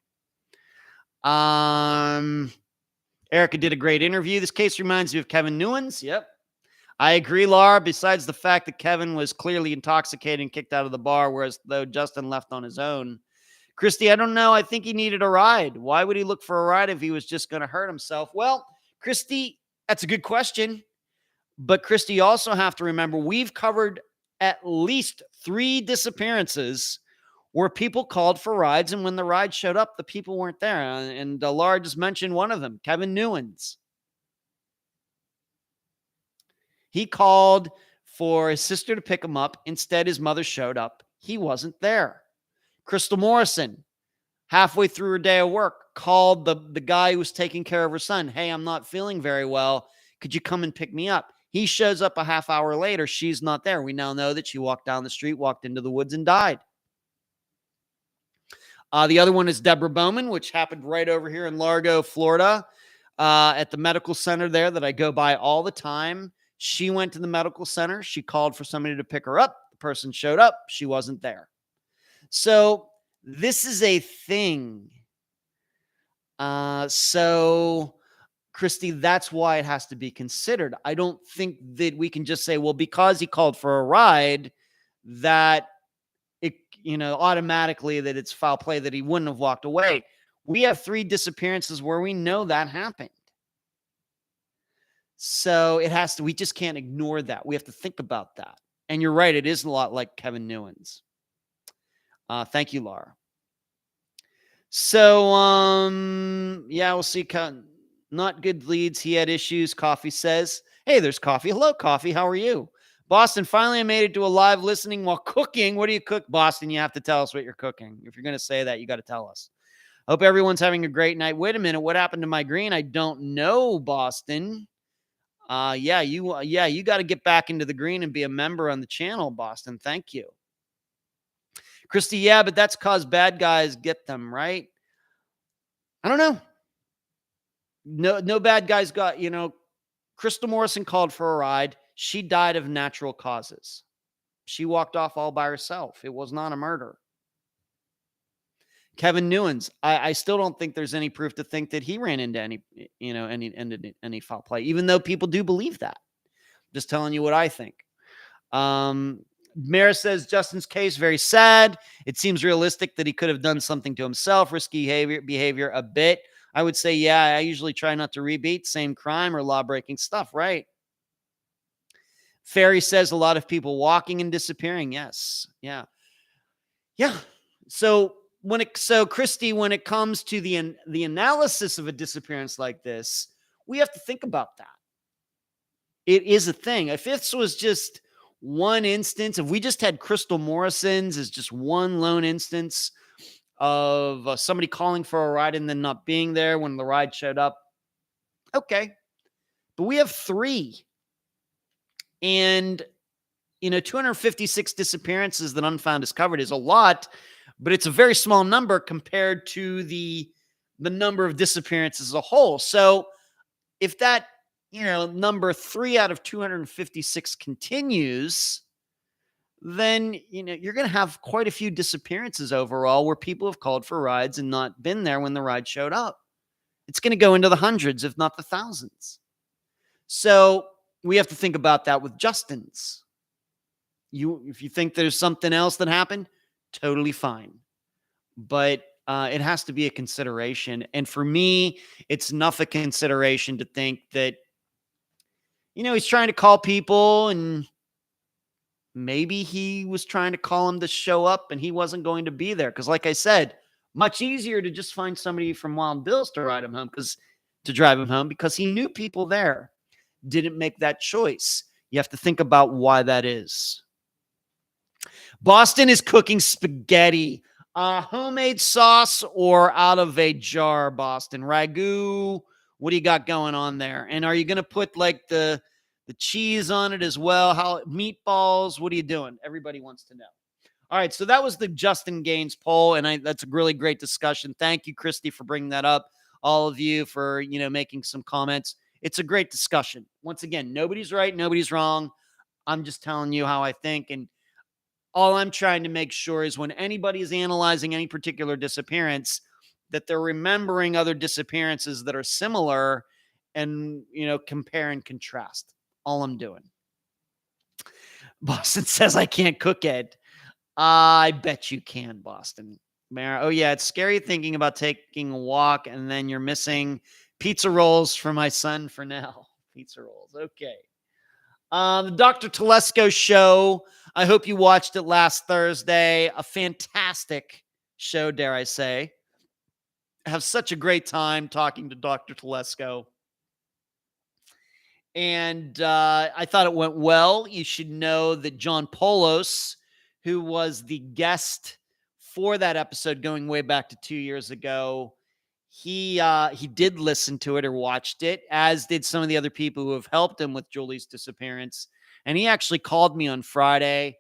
Erica did a great interview. This case reminds me of Kevin Newens. Yep. I agree, Laura. Besides the fact that Kevin was clearly intoxicated and kicked out of the bar, whereas though Justin left on his own. Christy, I don't know. I think he needed a ride. Why would he look for a ride if he was just going to hurt himself? Well, Christy, that's a good question. But Christy, you also have to remember we've covered at least 3 disappearances where people called for rides, and when the ride showed up, the people weren't there. And Laura just mentioned one of them, Kevin Newens. He called for his sister to pick him up. Instead, his mother showed up. He wasn't there. Crystal Morrison, halfway through her day of work, called the guy who was taking care of her son. Hey, I'm not feeling very well. Could you come and pick me up? He shows up a half hour later. She's not there. We now know that she walked down the street, walked into the woods, and died. The other one is Deborah Bowman, which happened right over here in Largo, Florida, at the medical center there that I go by all the time. She went to the medical center. She called for somebody to pick her up. The person showed up. She wasn't there. So this is a thing. So, Christy, that's why it has to be considered. I don't think that we can just say, well, because he called for a ride, that it, automatically that it's foul play, that he wouldn't have walked away. We have 3 disappearances where we know that happened. So we just can't ignore that. We have to think about that. And you're right. It is a lot like Kevin Newens. Thank you, Laura. So, yeah, we'll see. Not good leads. He had issues. Coffee says, "Hey, there's Coffee. Hello, Coffee. How are you?" Boston, finally, I made it to a live listening while cooking. What do you cook, Boston? You have to tell us what you're cooking. If you're going to say that, you got to tell us. Hope everyone's having a great night. Wait a minute. What happened to my green? I don't know, Boston. You got to get back into the green and be a member on the channel, Boston. Thank you. Christy, yeah, but that's cause bad guys get them, right? I don't know. No bad guys got, Crystal Morrison called for a ride. She died of natural causes. She walked off all by herself. It was not a murder. Kevin Newens, I still don't think there's any proof to think that he ran into any foul play, even though people do believe that. Just telling you what I think. Mara says Justin's case very sad. It seems realistic that he could have done something to himself, risky behavior a bit. I would say, yeah, I usually try not to repeat same crime or law-breaking stuff, right? Ferry says a lot of people walking and disappearing. Yes. Yeah. Yeah. So Christy, when it comes to the analysis of a disappearance like this, we have to think about that. It is a thing. If this was just one instance, if we just had Crystal Morrison's as just one lone instance of somebody calling for a ride and then not being there when the ride showed up, okay. But we have 3. And, 256 disappearances that Unfound has covered is a lot, but it's a very small number compared to the number of disappearances as a whole. So if that, number 3 out of 256 continues, then, you're going to have quite a few disappearances overall where people have called for rides and not been there when the ride showed up. It's going to go into the hundreds, if not the thousands. So we have to think about that with Justin's. If you think there's something else that happened, totally fine. But it has to be a consideration. And for me, it's enough a consideration to think that, he's trying to call people and maybe he was trying to call him to show up and he wasn't going to be there. Because like I said, much easier to just find somebody from Wild Bill's to drive him home because he knew people there. Didn't make that choice. You have to think about why that is. Boston is cooking spaghetti. Homemade sauce or out of a jar, Boston? Ragu, what do you got going on there? And are you going to put like the cheese on it as well? How meatballs? What are you doing? Everybody wants to know. All right, so that was the Justin Gaines poll, and that's a really great discussion. Thank you, Christy, for bringing that up. All of you for, making some comments. It's a great discussion. Once again, nobody's right, nobody's wrong. I'm just telling you how I think, and all I'm trying to make sure is when anybody is analyzing any particular disappearance, that they're remembering other disappearances that are similar and, compare and contrast. All I'm doing. Boston says, I can't cook, Ed. I bet you can, Boston. Mara, oh, yeah, it's scary thinking about taking a walk and then you're missing pizza rolls for my son for now. Pizza rolls. Okay. The Dr. Telesco show. I hope you watched it last Thursday. A fantastic show, dare I say. I have such a great time talking to Dr. Telesco. And I thought it went well. You should know that John Polos, who was the guest for that episode going way back to 2 years ago, he did listen to it or watched it, as did some of the other people who have helped him with Julie's disappearance. And he actually called me on Friday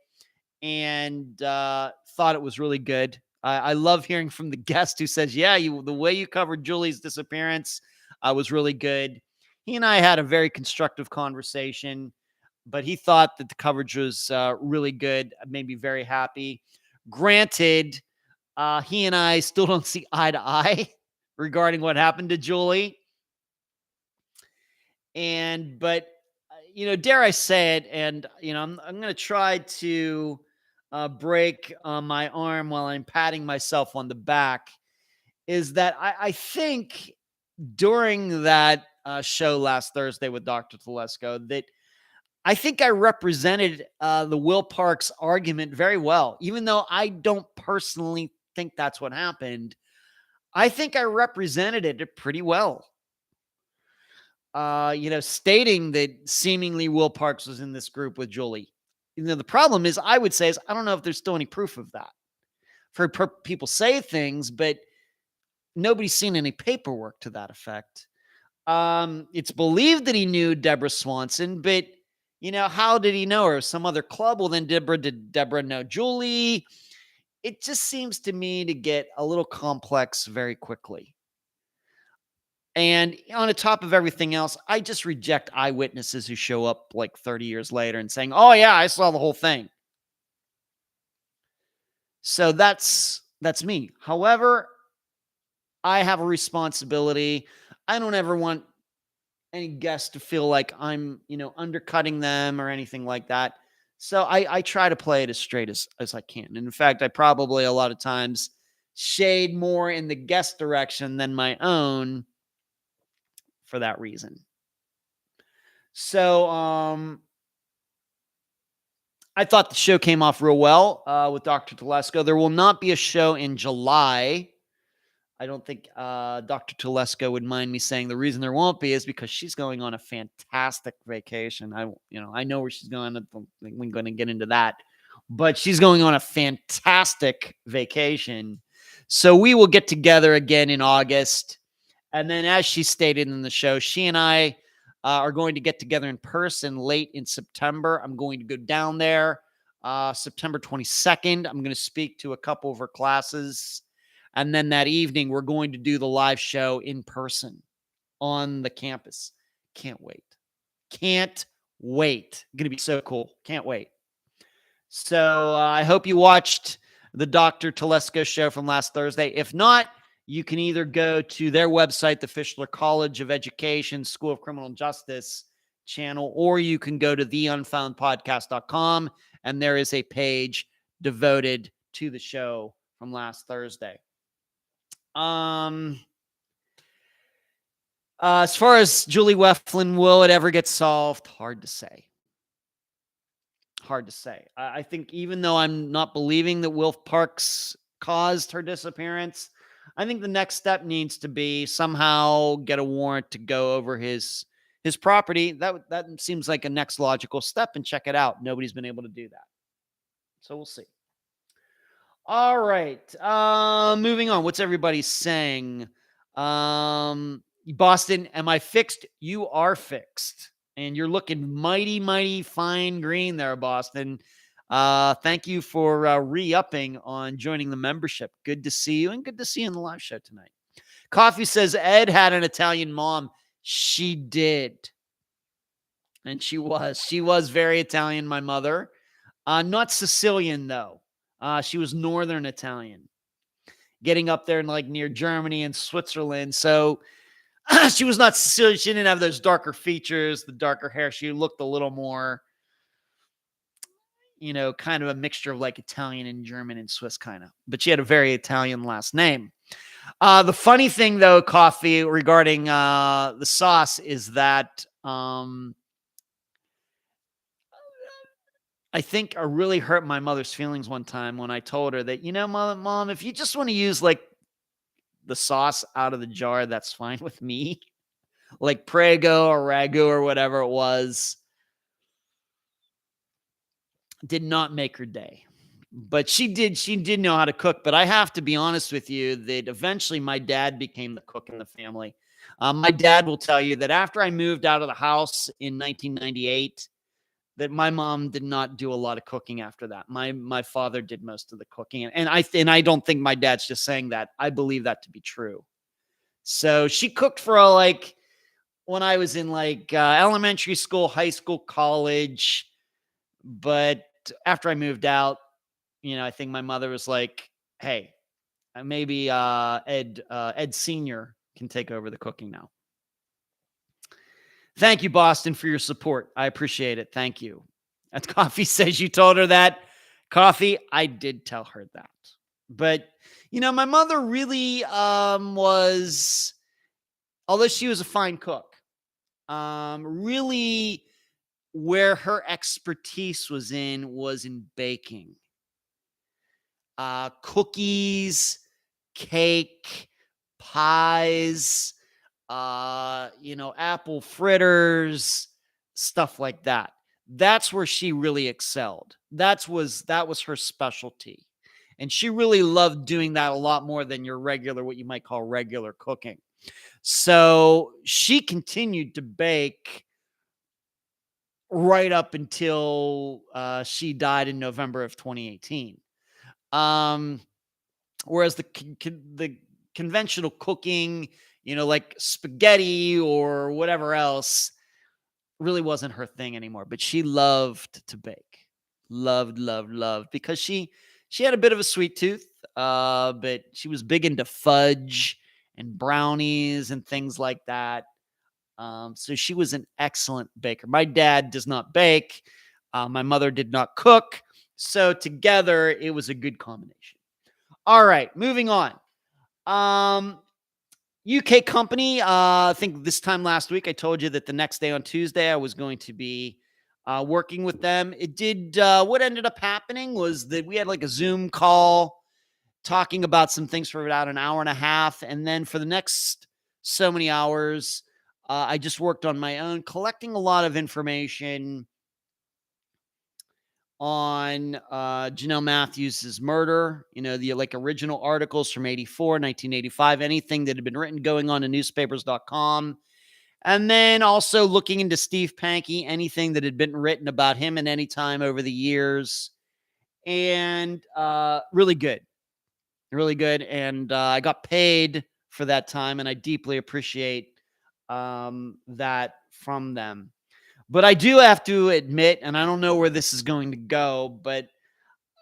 and thought it was really good. I love hearing from the guest who says, yeah, the way you covered Julie's disappearance was really good. He and I had a very constructive conversation, but he thought that the coverage was really good. Made me very happy. Granted, he and I still don't see eye to eye regarding what happened to Julie. But dare I say it, and, I'm going to try to break my arm while I'm patting myself on the back, is that I think during that show last Thursday with Dr. Telesco, that I think I represented the Will Parks argument very well, even though I don't personally think that's what happened. I think I represented it pretty well. Stating that seemingly Will Parks was in this group with Julie. The problem is, I would say, I don't know if there's still any proof of that. People say things, but nobody's seen any paperwork to that effect. It's believed that he knew Deborah Swanson, but how did he know her? Some other club? Well, then did Deborah know Julie? It just seems to me to get a little complex very quickly. And on the top of everything else, I just reject eyewitnesses who show up like 30 years later and saying, "Oh yeah, I saw the whole thing." So that's me. However, I have a responsibility. I don't ever want any guest to feel like I'm, undercutting them or anything like that. So I try to play it as straight as I can. And in fact, I probably a lot of times shade more in the guest direction than my own for that reason. So I thought the show came off real well with Dr. Telesco. There will not be a show in July. I don't think Dr. Telesco would mind me saying the reason there won't be is because she's going on a fantastic vacation. I know where she's going. We're going to get into that, but she's going on a fantastic vacation. So we will get together again in August. And then as she stated in the show, she and I are going to get together in person late in September. I'm going to go down there September 22nd. I'm going to speak to a couple of her classes. And then that evening, we're going to do the live show in person on the campus. Can't wait. Can't wait. Going to be so cool. Can't wait. So I hope you watched the Dr. Telesco show from last Thursday. If not, you can either go to their website, the Fischler College of Education, School of Criminal Justice channel, or you can go to theunfoundpodcast.com, and there is a page devoted to the show from last Thursday. As far as Julie Weflin, will it ever get solved? Hard to say. I think even though I'm not believing that Will Parks caused her disappearance, I think the next step needs to be somehow get a warrant to go over his property. That seems like a next logical step, and check it out. Nobody's been able to do that. So we'll see. All right. Moving on. What's everybody saying? Boston, am I fixed? You are fixed. And you're looking mighty, mighty fine green there, Boston. Thank you for re-upping on joining the membership. Good to see you, and good to see you in the live show tonight. Coffee says Ed had an Italian mom. She did. And she was very Italian, my mother. Not Sicilian, though. She was Northern Italian, getting up there in like near Germany and Switzerland. So she was not Sicilian. She didn't have those darker features, the darker hair. She looked a little more, kind of a mixture of like Italian and German and Swiss kind of. But she had a very Italian last name. The funny thing, though, Coffee, regarding the sauce is that I think I really hurt my mother's feelings one time when I told her that, Mom, if you just want to use like the sauce out of the jar, that's fine with me. Like Prego or Ragu or whatever it was. Did not make her day. But she did know how to cook. But I have to be honest with you that eventually my dad became the cook in the family. My dad will tell you that after I moved out of the house in 1998, that my mom did not do a lot of cooking after that. My father did most of the cooking. And I don't think my dad's just saying that. I believe that to be true. So she cooked for like when I was in like elementary school, high school, college. But after I moved out, I think my mother was like, hey, maybe Ed Sr. can take over the cooking now. Thank you, Boston, for your support. I appreciate it. Thank you. That Coffee says you told her that. Coffee, I did tell her that. But, my mother really was, although she was a fine cook, really where her expertise was in baking. Cookies, cake, pies, apple fritters, stuff like that. That's where she really excelled. That was her specialty. And she really loved doing that a lot more than your regular, what you might call regular cooking. So she continued to bake right up until she died in November of 2018. Whereas the conventional cooking, like spaghetti or whatever else, really wasn't her thing anymore. But she loved to bake, loved, because she had a bit of a sweet tooth, but she was big into fudge and brownies and things like that. So she was an excellent baker. My dad does not bake. My mother did not cook. So together, it was a good combination. All right, moving on. UK company. I think this time last week, I told you that the next day on Tuesday, I was going to be working with them. It did. What ended up happening was that we had like a Zoom call talking about some things for about an hour and a half. And then for the next so many hours, I just worked on my own, collecting a lot of information on Janelle Matthews' murder, the like original articles from 84, 1985, anything that had been written going on in newspapers.com. And then also looking into Steve Pankey, anything that had been written about him at any time over the years. And really good. Really good. And I got paid for that time, and I deeply appreciate that from them. But I do have to admit, and I don't know where this is going to go, but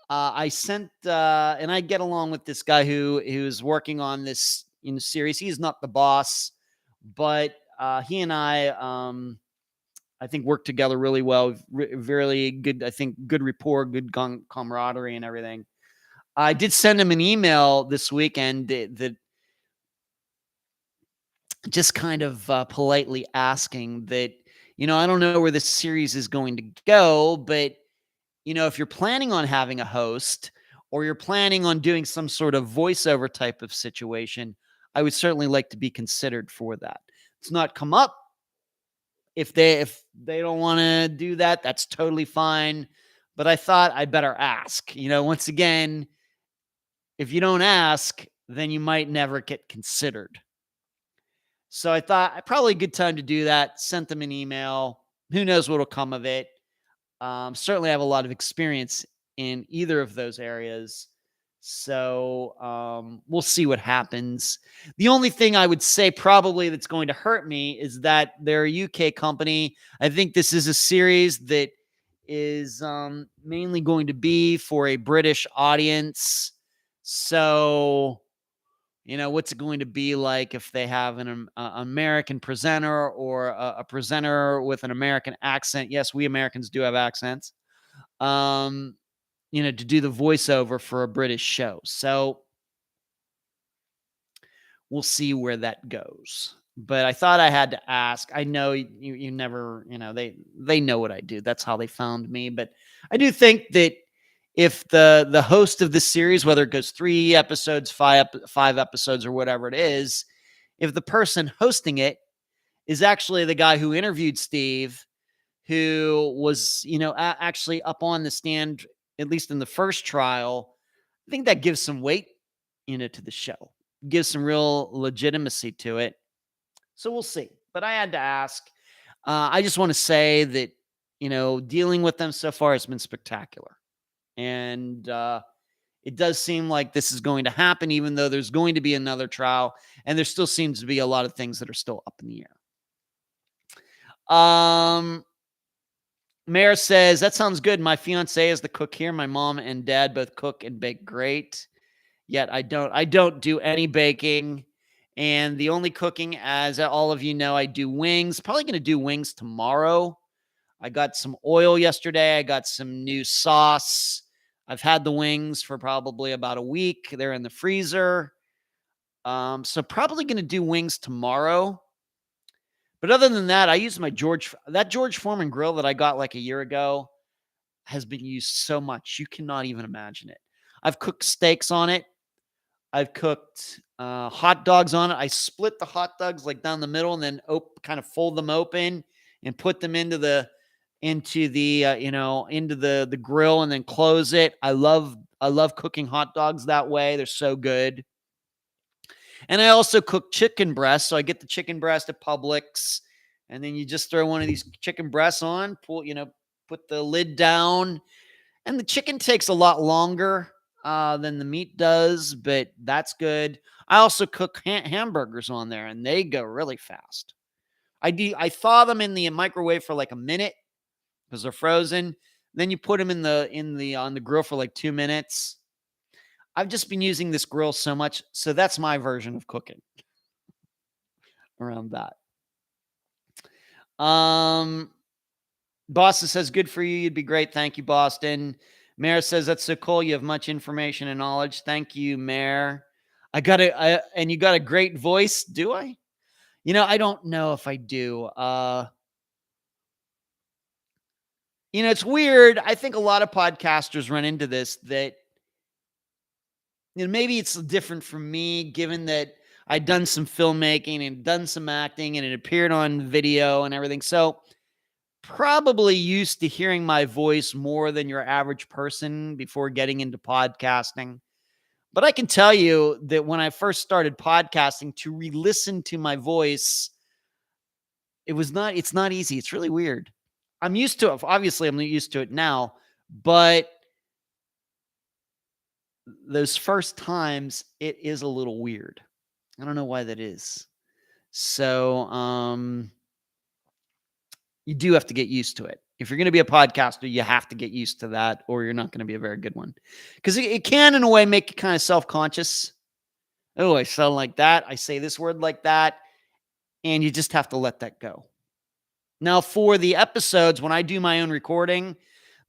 I sent, and I get along with this guy who's working on this series. He's not the boss, but he and I think work together really well. Really good, I think, good rapport, good camaraderie and everything. I did send him an email this weekend that just kind of politely asking that, I don't know where this series is going to go, but, if you're planning on having a host or you're planning on doing some sort of voiceover type of situation, I would certainly like to be considered for that. It's not come up. If they don't want to do that, that's totally fine. But I thought I better ask. Once again, if you don't ask, then you might never get considered. So I thought probably a good time to do that. Sent them an email. Who knows what will come of it? Certainly have a lot of experience in either of those areas. So we'll see what happens. The only thing I would say probably that's going to hurt me is that they're a UK company. I think this is a series that is mainly going to be for a British audience. So, what's it going to be like if they have an American presenter or a presenter with an American accent? Yes, we Americans do have accents. To do the voiceover for a British show. So we'll see where that goes. But I thought I had to ask. I know you never, they know what I do. That's how they found me. But I do think that if the host of the series, whether it goes 3 episodes, 5 episodes, or whatever it is, if the person hosting it is actually the guy who interviewed Steve, who was, actually up on the stand, at least in the first trial, I think that gives some weight, to the show, gives some real legitimacy to it. So we'll see. But I had to ask. I just want to say that, dealing with them so far has been spectacular. And it does seem like this is going to happen, even though there's going to be another trial. And there still seems to be a lot of things that are still up in the air. Mayor says, that sounds good. My fiance is the cook here. My mom and dad both cook and bake great. Yet I don't do any baking. And the only cooking, as all of you know, I do wings. Probably going to do wings tomorrow. I got some oil yesterday. I got some new sauce. I've had the wings for probably about a week. They're in the freezer. So probably going to do wings tomorrow. But other than that, I use my George Foreman grill that I got like a year ago has been used so much. You cannot even imagine it. I've cooked steaks on it. I've cooked hot dogs on it. I split the hot dogs like down the middle and then kind of fold them open and put them into the into the grill and then close it. I love cooking hot dogs that way. They're so good. And I also cook chicken breasts. So I get the chicken breast at Publix, and then you just throw one of these chicken breasts on, put the lid down, and the chicken takes a lot longer than the meat does, but that's good. I also cook hamburgers on there, and they go really fast. I thaw them in the microwave for like a minute because they're frozen. Then you put them on the grill for like 2 minutes. I've just been using this grill so much, so that's my version of cooking around that. Boston says, good for you. You'd be great. Thank you, Boston. Mayor says, that's so cool. You have much information and knowledge. Thank you, Mayor. And you got a great voice. Do I? I don't know if I do. It's weird. I think a lot of podcasters run into this, that maybe it's different for me, given that I'd done some filmmaking and done some acting and it appeared on video and everything. So probably used to hearing my voice more than your average person before getting into podcasting. But I can tell you that when I first started podcasting, to re-listen to my voice, it's not easy. It's really weird. I'm used to it. Obviously, I'm used to it now, but those first times, it is a little weird. I don't know why that is. So, you do have to get used to it. If you're going to be a podcaster, you have to get used to that, or you're not going to be a very good one. Because it can, in a way, make you kind of self-conscious. Oh, I sound like that. I say this word like that. And you just have to let that go. Now, for the episodes, when I do my own recording,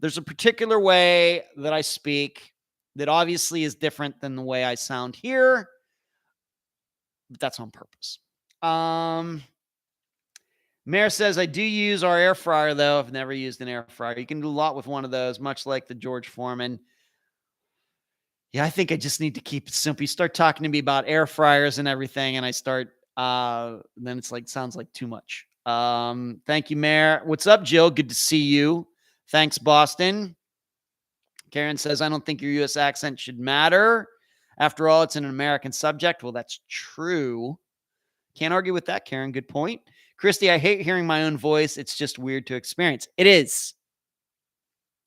there's a particular way that I speak that obviously is different than the way I sound here. But that's on purpose. Mayor says, I do use our air fryer, though. I've never used an air fryer. You can do a lot with one of those, much like the George Foreman. Yeah, I think I just need to keep it simple. You start talking to me about air fryers and everything, and I start, then it's like, sounds like too much. Thank you, Mayor. What's up, Jill? Good to see you. Thanks, Boston. Karen says, I don't think your U.S. accent should matter. After all, it's an American subject. Well, that's true. Can't argue with that, Karen. Good point. Christy, I hate hearing my own voice. It's just weird to experience. It is.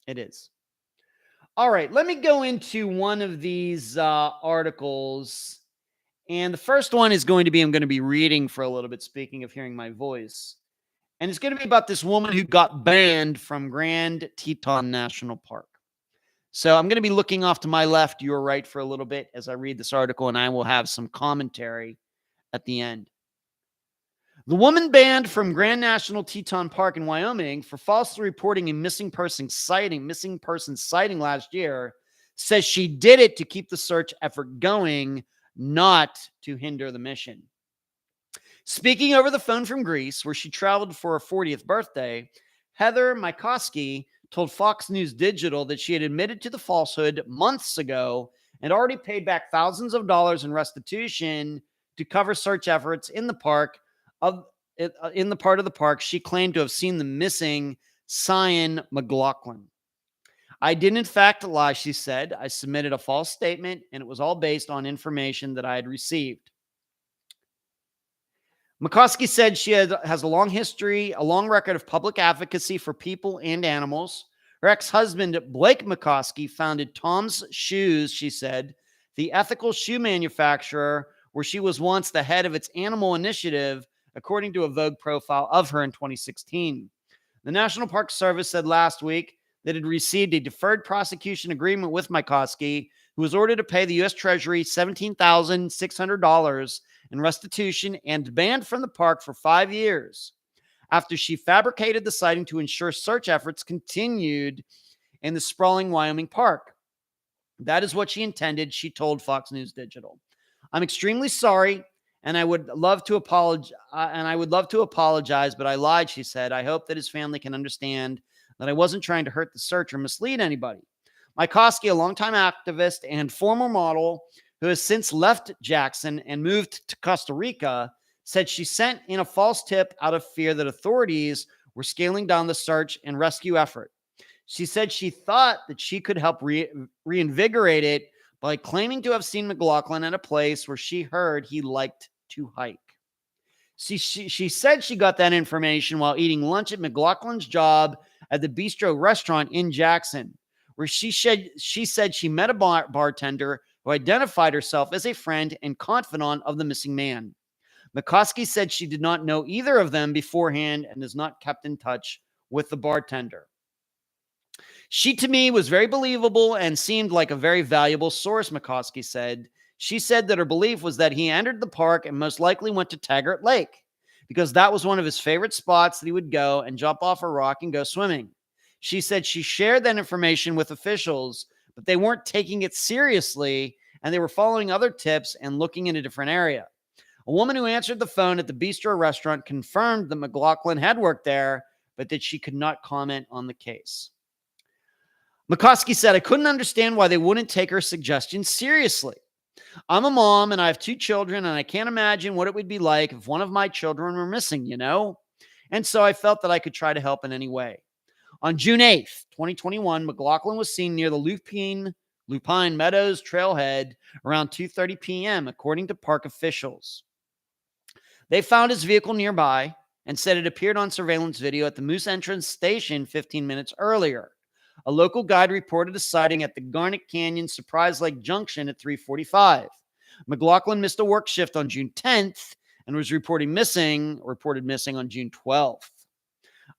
It is. All right, let me go into one of these articles. And the first one is I'm going to be reading for a little bit, speaking of hearing my voice. And it's going to be about this woman who got banned from Grand Teton National Park. So I'm going to be looking off to my left, your right for a little bit as I read this article, and I will have some commentary at the end. The woman banned from Grand National Teton Park in Wyoming for falsely reporting a missing person sighting last year says she did it to keep the search effort going, not to hinder the mission. Speaking over the phone from Greece, where she traveled for her 40th birthday, Heather Mikoski told Fox News Digital that she had admitted to the falsehood months ago and already paid back thousands of dollars in restitution to cover search efforts in the park. In the part of the park she claimed to have seen the missing Cyan McLaughlin. I did in fact lie, she said. I submitted a false statement, and it was all based on information that I had received. McCoskey said she has a long record of public advocacy for people and animals. Her ex-husband, Blake McCoskey, founded Tom's Shoes, she said, the ethical shoe manufacturer where she was once the head of its animal initiative, according to a Vogue profile of her in 2016. The National Park Service said last week that it received a deferred prosecution agreement with Mikoski, who was ordered to pay the U.S. Treasury $17,600 in restitution and banned from the park for 5 years after she fabricated the sighting to ensure search efforts continued in the sprawling Wyoming park. That is what she intended, she told Fox News Digital. I'm extremely sorry, and I would love to apologize, but I lied, she said. I hope that his family can understand that I wasn't trying to hurt the search or mislead anybody. Mikoski, a longtime activist and former model who has since left Jackson and moved to Costa Rica, said she sent in a false tip out of fear that authorities were scaling down the search and rescue effort. She said she thought that she could help reinvigorate it by claiming to have seen McLaughlin at a place where she heard he liked to hike. She said she got that information while eating lunch at McLaughlin's job at the Bistro restaurant in Jackson, where she said she met a bartender who identified herself as a friend and confidant of the missing man. McCoskey said she did not know either of them beforehand and has not kept in touch with the bartender. She, to me, was very believable and seemed like a very valuable source, McCoskey said. She said that her belief was that he entered the park and most likely went to Taggart Lake because that was one of his favorite spots that he would go and jump off a rock and go swimming. She said she shared that information with officials, but they weren't taking it seriously and they were following other tips and looking in a different area. A woman who answered the phone at the Bistro restaurant confirmed that McLaughlin had worked there, but that she could not comment on the case. McCoskey said, I couldn't understand why they wouldn't take her suggestion seriously. I'm a mom and I have 2 children, and I can't imagine what it would be like if one of my children were missing, you know? And so I felt that I could try to help in any way. On June 8th, 2021, McLaughlin was seen near the Lupine Meadows trailhead around 2:30 p.m., according to park officials. They found his vehicle nearby and said it appeared on surveillance video at the Moose Entrance Station 15 minutes earlier. A local guide reported a sighting at the Garnet Canyon Surprise Lake Junction at 3:45. McLaughlin missed a work shift on June 10th and was reported missing on June 12th.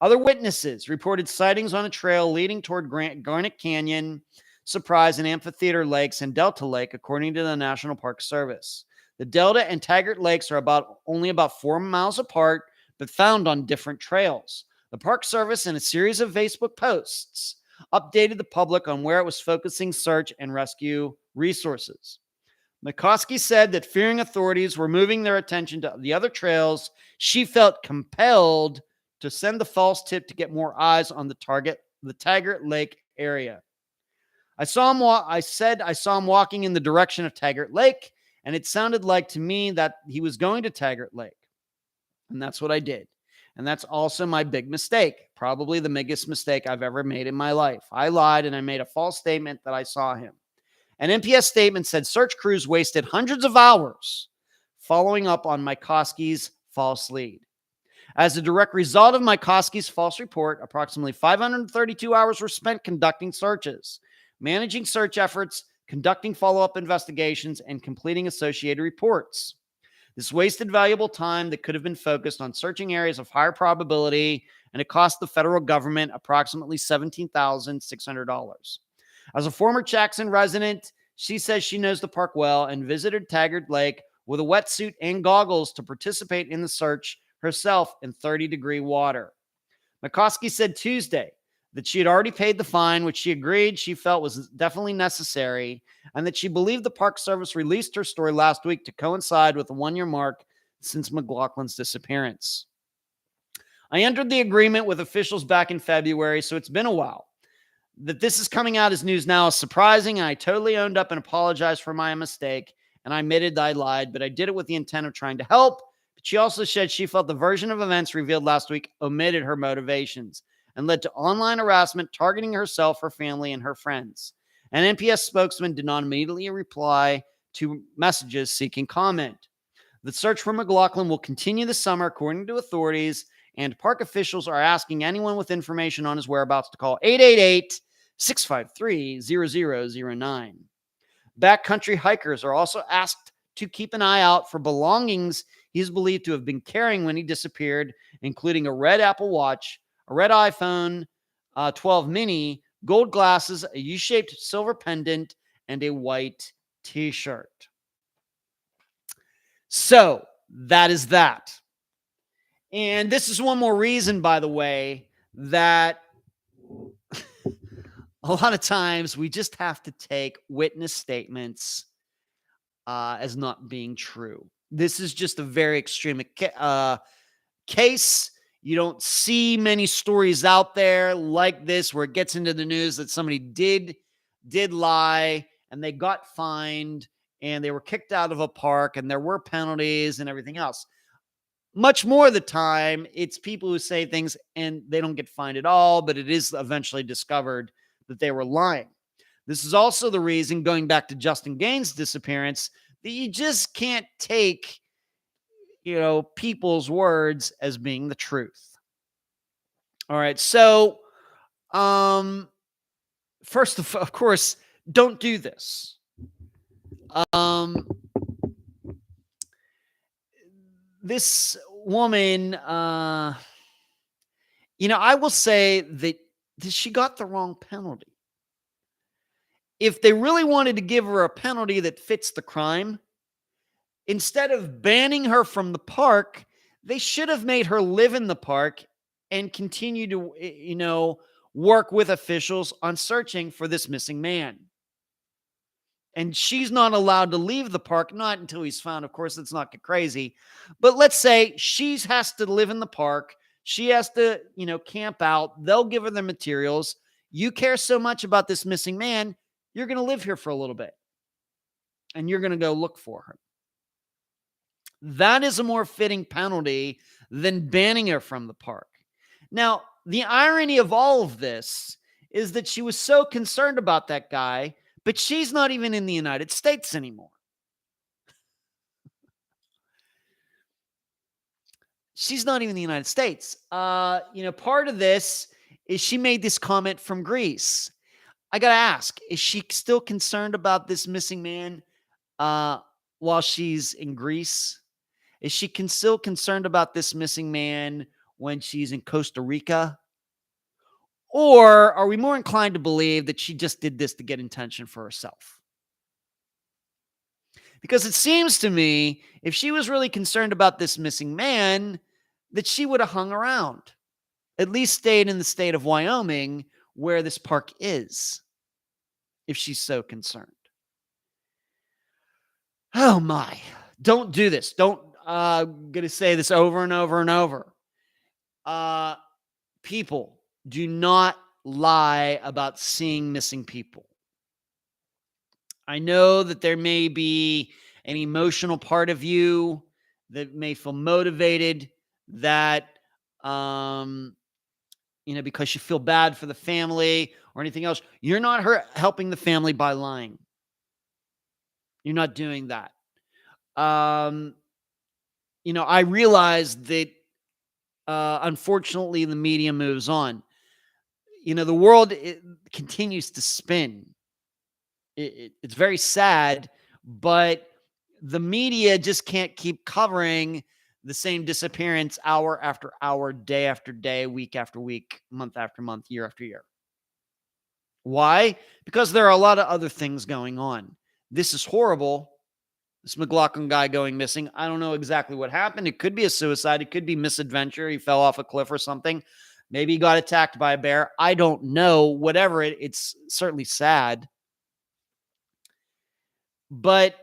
Other witnesses reported sightings on a trail leading toward Garnet Canyon, Surprise, and Amphitheater Lakes and Delta Lake, according to the National Park Service. The Delta and Taggart Lakes are only about 4 miles apart, but found on different trails. The Park Service, in a series of Facebook posts, updated the public on where it was focusing search and rescue resources. McCoskey said that fearing authorities were moving their attention to the other trails, she felt compelled to send the false tip to get more eyes on the Taggart Lake area. I saw him walking in the direction of Taggart Lake, and it sounded like to me that he was going to Taggart Lake. And that's what I did. And that's also my big mistake, probably the biggest mistake I've ever made in my life. I lied and I made a false statement that I saw him. An NPS statement said search crews wasted hundreds of hours following up on McCoskey's false lead. As a direct result of McCoskey's false report, approximately 532 hours were spent conducting searches, managing search efforts, conducting follow-up investigations, and completing associated reports. This wasted valuable time that could have been focused on searching areas of higher probability, and it cost the federal government approximately $17,600. As a former Jackson resident, she says she knows the park well and visited Taggart Lake with a wetsuit and goggles to participate in the search herself in 30-degree water. McCoskey said Tuesday that she had already paid the fine, which she agreed she felt was definitely necessary, and that she believed the Park Service released her story last week to coincide with the 1-year mark since McLaughlin's disappearance. I entered the agreement with officials back in February, so it's been a while. That this is coming out as news now is surprising, and I totally owned up and apologized for my mistake, and I admitted that I lied, but I did it with the intent of trying to help. But she also said she felt the version of events revealed last week omitted her motivations and led to online harassment targeting herself, her family, and her friends. An NPS spokesman did not immediately reply to messages seeking comment. The search for McLaughlin will continue this summer, according to authorities, and park officials are asking anyone with information on his whereabouts to call 888-653-0009. Backcountry hikers are also asked to keep an eye out for belongings he is believed to have been carrying when he disappeared, including a red Apple Watch, a red iPhone 12 mini, gold glasses, a U-shaped silver pendant, and a white t-shirt. So that is that. And this is one more reason, by the way, that a lot of times we just have to take witness statements as not being true. This is just a very extreme case. You don't see many stories out there like this where it gets into the news that somebody did lie and they got fined and they were kicked out of a park, and there were penalties and everything else. Much more of the time, it's people who say things and they don't get fined at all, but it is eventually discovered that they were lying. This is also the reason, going back to Justin Gaines' disappearance, that you just can't take, people's words as being the truth. All right. So, first of course, don't do this. This woman, I will say that she got the wrong penalty. If they really wanted to give her a penalty that fits the crime, instead of banning her from the park, they should have made her live in the park and continue to, work with officials on searching for this missing man. And she's not allowed to leave the park, not until he's found. Of course, let's not get crazy. But let's say she has to live in the park. She has to, camp out. They'll give her the materials. You care so much about this missing man, you're going to live here for a little bit. And you're going to go look for her. That is a more fitting penalty than banning her from the park. Now, the irony of all of this is that she was so concerned about that guy, but she's not even in the United States anymore. She's not even in the United States. Part of this is she made this comment from Greece. I got to ask, is she still concerned about this missing man while she's in Greece? Is she still concerned about this missing man when she's in Costa Rica? Or are we more inclined to believe that she just did this to get attention for herself? Because it seems to me, if she was really concerned about this missing man, that she would have hung around, at least stayed in the state of Wyoming where this park is, if she's so concerned. Oh my, don't do this. I'm going to say this over and over and over. People, do not lie about seeing missing people. I know that there may be an emotional part of you that may feel motivated that, because you feel bad for the family or anything else. You're not helping the family by lying. You're not doing that. I realize that, unfortunately, the media moves on. The world continues to spin. It's very sad, but the media just can't keep covering the same disappearance hour after hour, day after day, week after week, month after month, year after year. Why? Because there are a lot of other things going on. This is horrible. This McLaughlin guy going missing. I don't know exactly what happened. It could be a suicide. It could be misadventure. He fell off a cliff or something. Maybe he got attacked by a bear. I don't know. Whatever. It's certainly sad. But,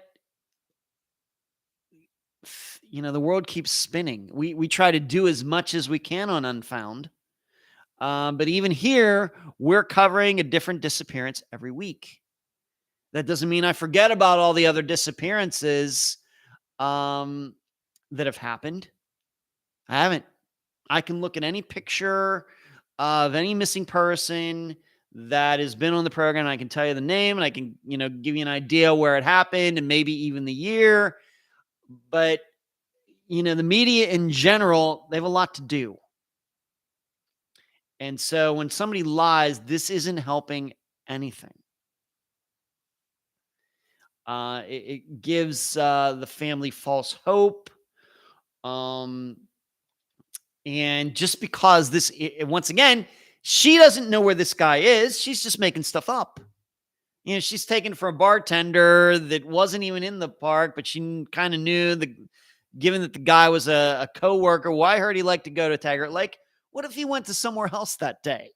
the world keeps spinning. We try to do as much as we can on Unfound. But even here, we're covering a different disappearance every week. That doesn't mean I forget about all the other disappearances that have happened. I haven't. I can look at any picture of any missing person that has been on the program. And I can tell you the name, and I can, give you an idea where it happened and maybe even the year. But, the media in general, they have a lot to do. And so when somebody lies, this isn't helping anything. It gives the family false hope. And just because once again, she doesn't know where this guy is. She's just making stuff up. She's taken for a bartender that wasn't even in the park, but she kind of knew given that the guy was a coworker. Well, I heard he liked to go to Taggart Lake. What if he went to somewhere else that day?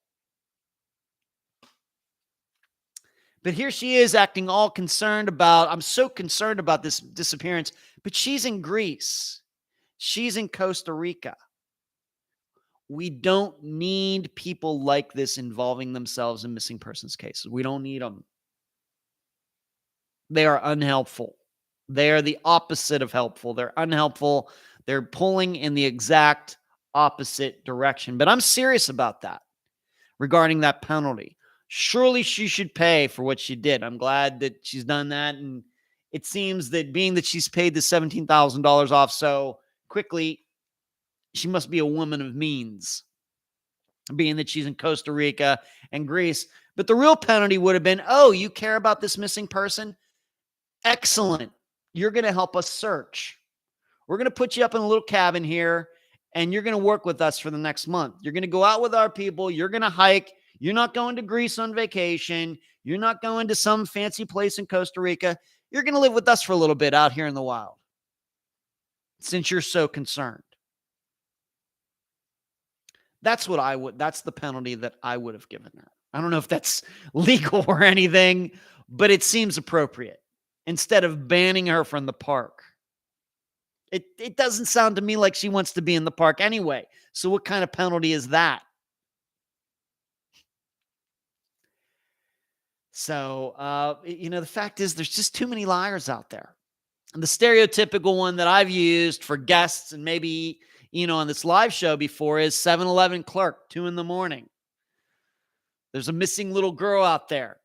But here she is acting all concerned about, I'm so concerned about this disappearance, but she's in Greece. She's in Costa Rica. We don't need people like this involving themselves in missing persons cases. We don't need them. They are unhelpful. They are the opposite of helpful. They're unhelpful. They're pulling in the exact opposite direction. But I'm serious about that regarding that penalty. Surely she should pay for what she did. I'm glad that she's done that. And it seems that being that she's paid the $17,000 off so quickly, she must be a woman of means, being that she's in Costa Rica and Greece. But the real penalty would have been, oh, you care about this missing person? Excellent. You're going to help us search. We're going to put you up in a little cabin here, and you're going to work with us for the next month. You're going to go out with our people. You're going to hike. You're not going to Greece on vacation. You're not going to some fancy place in Costa Rica. You're going to live with us for a little bit out here in the wild, since you're so concerned. That's the penalty that I would have given her. I don't know if that's legal or anything, but it seems appropriate. Instead of banning her from the park. It doesn't sound to me like she wants to be in the park anyway. So what kind of penalty is that? So, the fact is there's just too many liars out there. And the stereotypical one that I've used for guests and maybe, on this live show before is 7-Eleven clerk, 2 a.m. There's a missing little girl out there.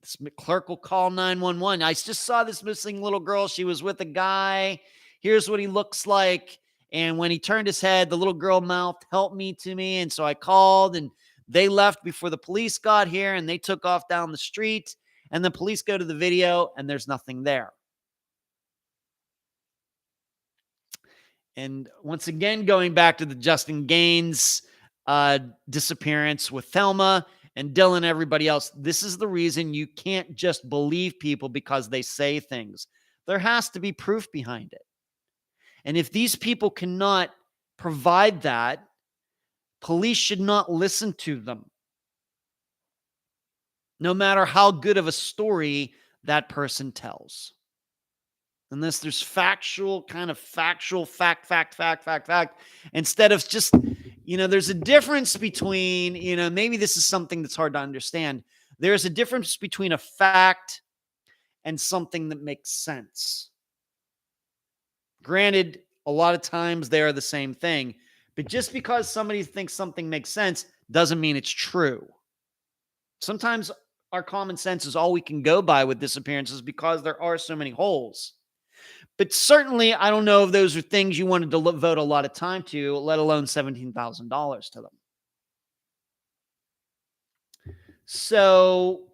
This clerk will call 911. I just saw this missing little girl. She was with a guy. Here's what he looks like. And when he turned his head, the little girl mouthed, "Help me" to me. And so I called, and they left before the police got here, and they took off down the street. And the police go to the video, and there's nothing there. And once again, going back to the Justin Gaines disappearance with Thelma and Dylan, everybody else, this is the reason you can't just believe people because they say things. There has to be proof behind it. And if these people cannot provide that, police should not listen to them, no matter how good of a story that person tells. Unless there's fact, instead of just, there's a difference between, maybe this is something that's hard to understand. There's a difference between a fact and something that makes sense. Granted, a lot of times they are the same thing, but just because somebody thinks something makes sense doesn't mean it's true. Sometimes our common sense is all we can go by with disappearances because there are so many holes. But certainly, I don't know if those are things you wanted to devote a lot of time to, let alone $17,000 to them. So,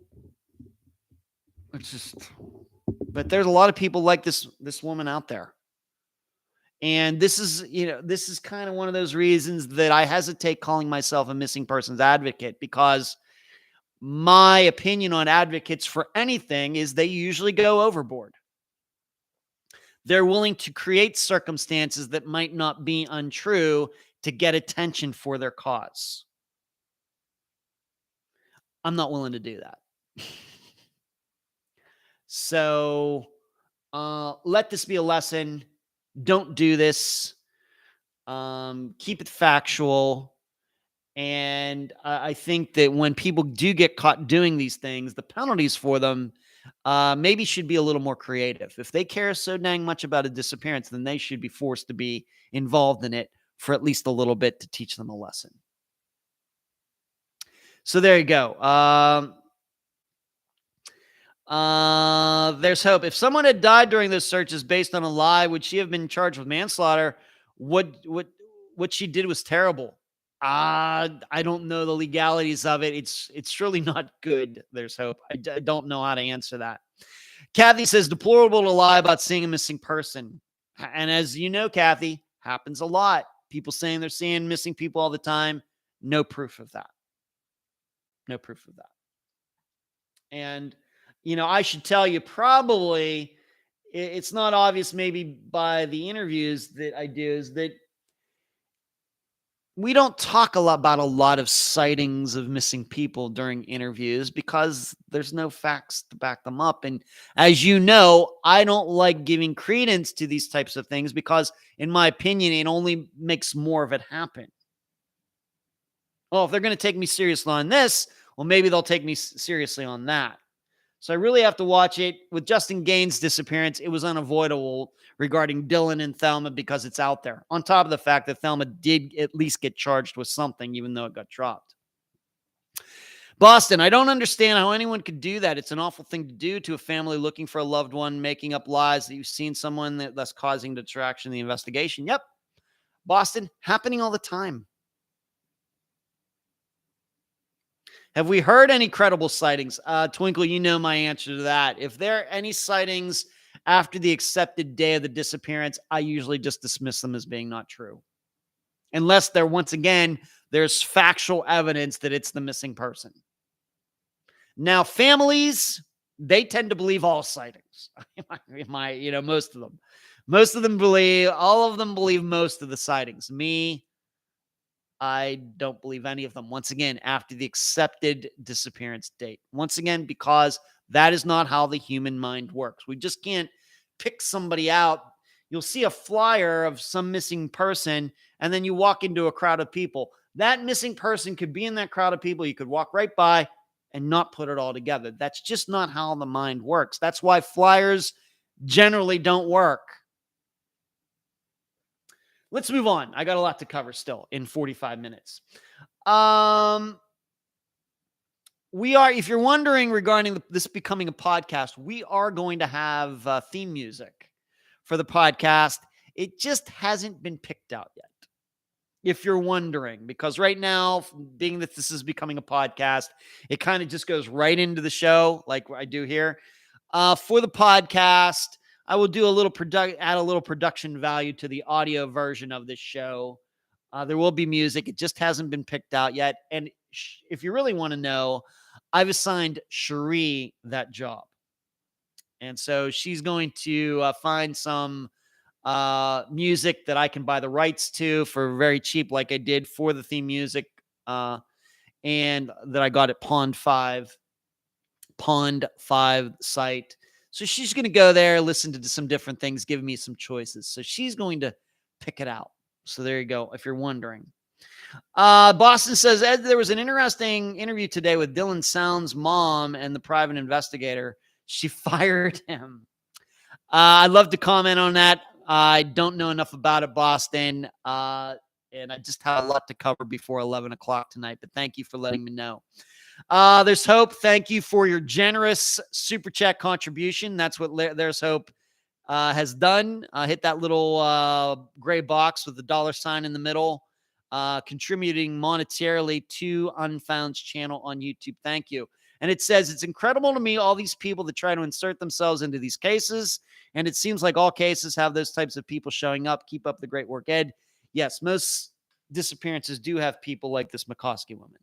but there's a lot of people like this woman out there. And this is kind of one of those reasons that I hesitate calling myself a missing persons advocate, because my opinion on advocates for anything is they usually go overboard. They're willing to create circumstances that might not be untrue to get attention for their cause. I'm not willing to do that. So let this be a lesson. Don't do this. Keep it factual. And I think that when people do get caught doing these things, the penalties for them maybe should be a little more creative. If they care so dang much about a disappearance, then they should be forced to be involved in it for at least a little bit to teach them a lesson. So there you go. There's hope. If someone had died during those searches based on a lie, would she have been charged with manslaughter? What she did was terrible. I don't know the legalities of it. It's surely not good. There's hope. I don't know how to answer that. Kathy says, deplorable to lie about seeing a missing person. And as you know, Kathy, happens a lot. People saying they're seeing missing people all the time. No proof of that. No proof of that. And, I should tell you, probably it's not obvious maybe by the interviews that I do, is that we don't talk about a lot of sightings of missing people during interviews because there's no facts to back them up. And as you know, I don't like giving credence to these types of things because, in my opinion, it only makes more of it happen. Well, if they're going to take me seriously on this, well, maybe they'll take me seriously on that. So I really have to watch it. With Justin Gaines' disappearance, it was unavoidable regarding Dylan and Thelma because it's out there. On top of the fact that Thelma did at least get charged with something, even though it got dropped. Boston, I don't understand how anyone could do that. It's an awful thing to do to a family looking for a loved one, making up lies that you've seen someone that's causing distraction in the investigation. Yep. Boston, happening all the time. Have we heard any credible sightings? Twinkle, you know my answer to that. If there are any sightings after the accepted day of the disappearance, I usually just dismiss them as being not true. Unless there, once again, there's factual evidence that it's the missing person. Now, families, they tend to believe all sightings. Most of them. Most of them believe, all of them believe most of the sightings. Me, I don't believe any of them. Once again, after the accepted disappearance date. Once again, because that is not how the human mind works. We just can't pick somebody out. You'll see a flyer of some missing person, and then you walk into a crowd of people. That missing person could be in that crowd of people. You could walk right by and not put it all together. That's just not how the mind works. That's why flyers generally don't work. Let's move on. I got a lot to cover still in 45 minutes. We are, if you're wondering regarding this becoming a podcast, we are going to have theme music for the podcast. It just hasn't been picked out yet. If you're wondering, because right now, being that this is becoming a podcast, it kind of just goes right into the show like I do here. For the podcast, I will do add a little production value to the audio version of this show. There will be music. It just hasn't been picked out yet. And if you really want to know, I've assigned Cherie that job. And so she's going to find some music that I can buy the rights to for very cheap, like I did for the theme music, and that I got at Pond 5 site. So she's going to go there, listen to some different things, give me some choices. So she's going to pick it out. So there you go, if you're wondering. Boston says, Ed, there was an interesting interview today with Dylan Sound's mom and the private investigator. She fired him. I'd love to comment on that. I don't know enough about it, Boston, and I just have a lot to cover before 11 o'clock tonight, but thank you for letting me know. There's Hope. Thank you for your generous Super Chat contribution. That's what There's Hope has done. Hit that little gray box with the $sign in the middle, contributing monetarily to Unfound's channel on YouTube. Thank you. And it says, it's incredible to me, all these people that try to insert themselves into these cases. And it seems like all cases have those types of people showing up. Keep up the great work, Ed. Yes, most disappearances do have people like this McCoskey woman.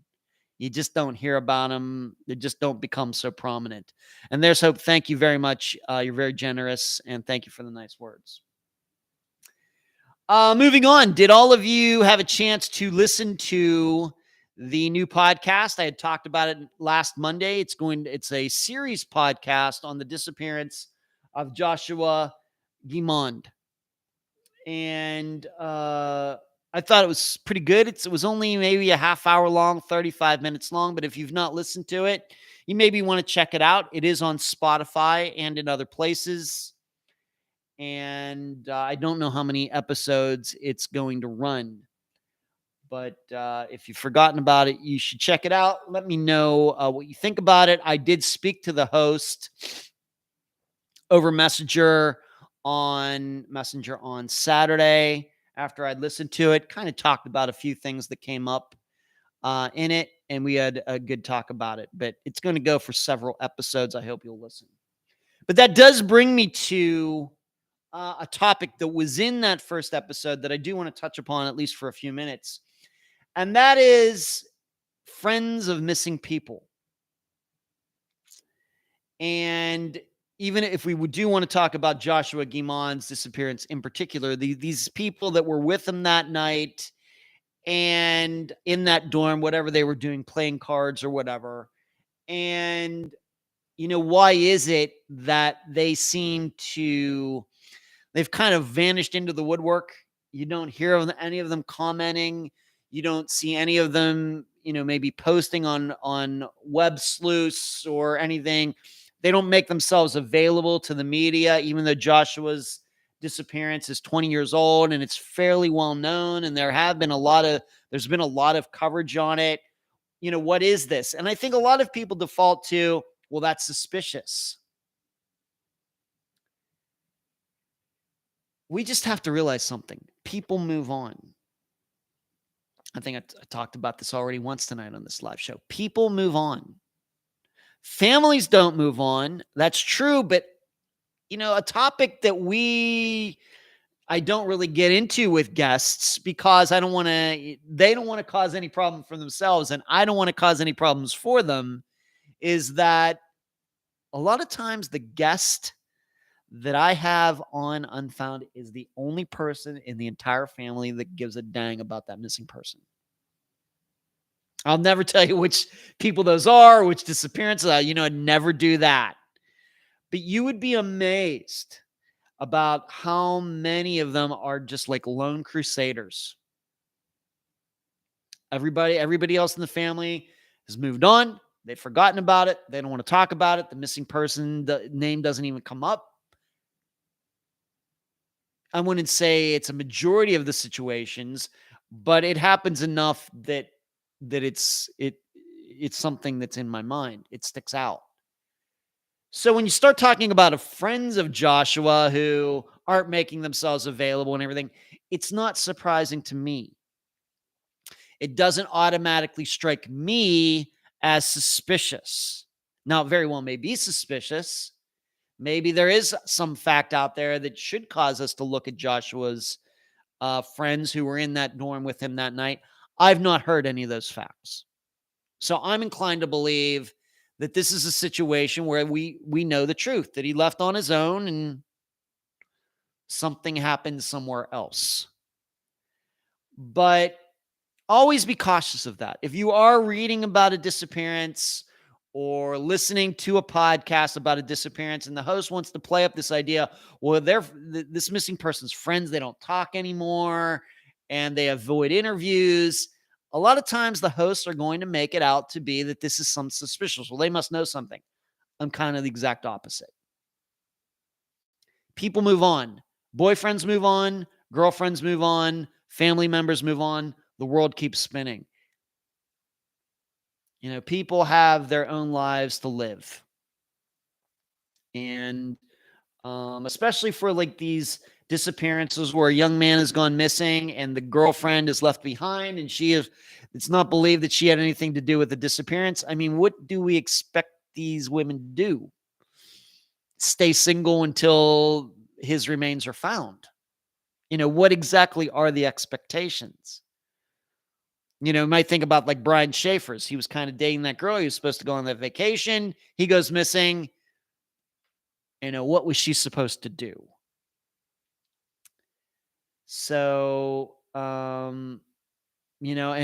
You just don't hear about them. They just don't become so prominent. And there's Hope. Thank you very much. You're very generous. And thank you for the nice words. Moving on. Did all of you have a chance to listen to the new podcast? I had talked about it last Monday. It's a series podcast on the disappearance of Joshua Guimond. And I thought it was pretty good. It was only maybe a half hour long, 35 minutes long. But if you've not listened to it, you maybe want to check it out. It is on Spotify and in other places. And I don't know how many episodes it's going to run. But if you've forgotten about it, you should check it out. Let me know what you think about it. I did speak to the host over Messenger on Saturday after I'd listened to it. Kind of talked about a few things that came up in it, and we had a good talk about it. But it's going to go for several episodes. I hope you'll listen. But that does bring me to a topic that was in that first episode that I do want to touch upon at least for a few minutes. And that is friends of missing people. And even if we do want to talk about Joshua Guimond's disappearance in particular, these people that were with him that night and in that dorm, whatever they were doing, playing cards or whatever. And, why is it that they've kind of vanished into the woodwork? You don't hear of any of them commenting. You don't see any of them, maybe posting on web sleuths or anything. They don't make themselves available to the media, even though Joshua's disappearance is 20 years old and it's fairly well known. And there's been a lot of coverage on it. What is this? And I think a lot of people default to, well, that's suspicious. We just have to realize something. People move on. I think I talked about this already once tonight on this live show. People move on. Families don't move on. That's true. But, a topic that I don't really get into with guests because they don't want to cause any problem for themselves. And I don't want to cause any problems for them, is that a lot of times the guest that I have on Unfound is the only person in the entire family that gives a dang about that missing person. I'll never tell you which people those are, which disappearances are. I'd never do that. But you would be amazed about how many of them are just like lone crusaders. Everybody else in the family has moved on. They've forgotten about it. They don't want to talk about it. The missing person, the name doesn't even come up. I wouldn't say it's a majority of the situations, but it happens enough that it's something that's in my mind. It sticks out. So when you start talking about friends of Joshua who aren't making themselves available and everything, it's not surprising to me. It doesn't automatically strike me as suspicious. Now, it very well may be suspicious. Maybe there is some fact out there that should cause us to look at Joshua's friends who were in that dorm with him that night. I've not heard any of those facts. So I'm inclined to believe that this is a situation where we know the truth, that he left on his own and something happened somewhere else. But always be cautious of that. If you are reading about a disappearance or listening to a podcast about a disappearance and the host wants to play up this idea, well, this missing person's friends, they don't talk anymore and they avoid interviews. A lot of times the hosts are going to make it out to be that this is some suspicious. Well, they must know something. I'm kind of the exact opposite. People move on. Boyfriends move on. Girlfriends move on. Family members move on. The world keeps spinning. People have their own lives to live. And especially for like these disappearances where a young man has gone missing and the girlfriend is left behind and it's not believed that she had anything to do with the disappearance. I mean, what do we expect these women to do? Stay single until his remains are found? What exactly are the expectations? You might think about like Brian Schaefer's. He was kind of dating that girl. He was supposed to go on that vacation. He goes missing. What was she supposed to do? So, and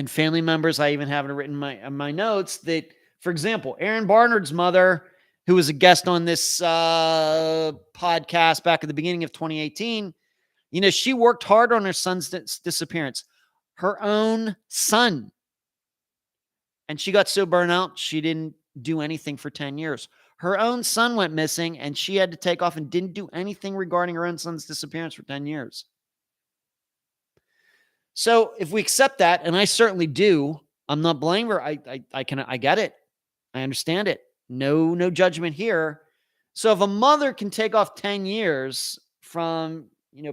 family members, I even have it written in my notes that, for example, Aaron Barnard's mother, who was a guest on this podcast back at the beginning of 2018, she worked hard on her son's disappearance. Her own son. And she got so burnt out, she didn't do anything for 10 years. Her own son went missing, and she had to take off and didn't do anything regarding her own son's disappearance for 10 years. So if we accept that, and I certainly do, I'm not blaming her. I get it. I understand it. No judgment here. So if a mother can take off 10 years from,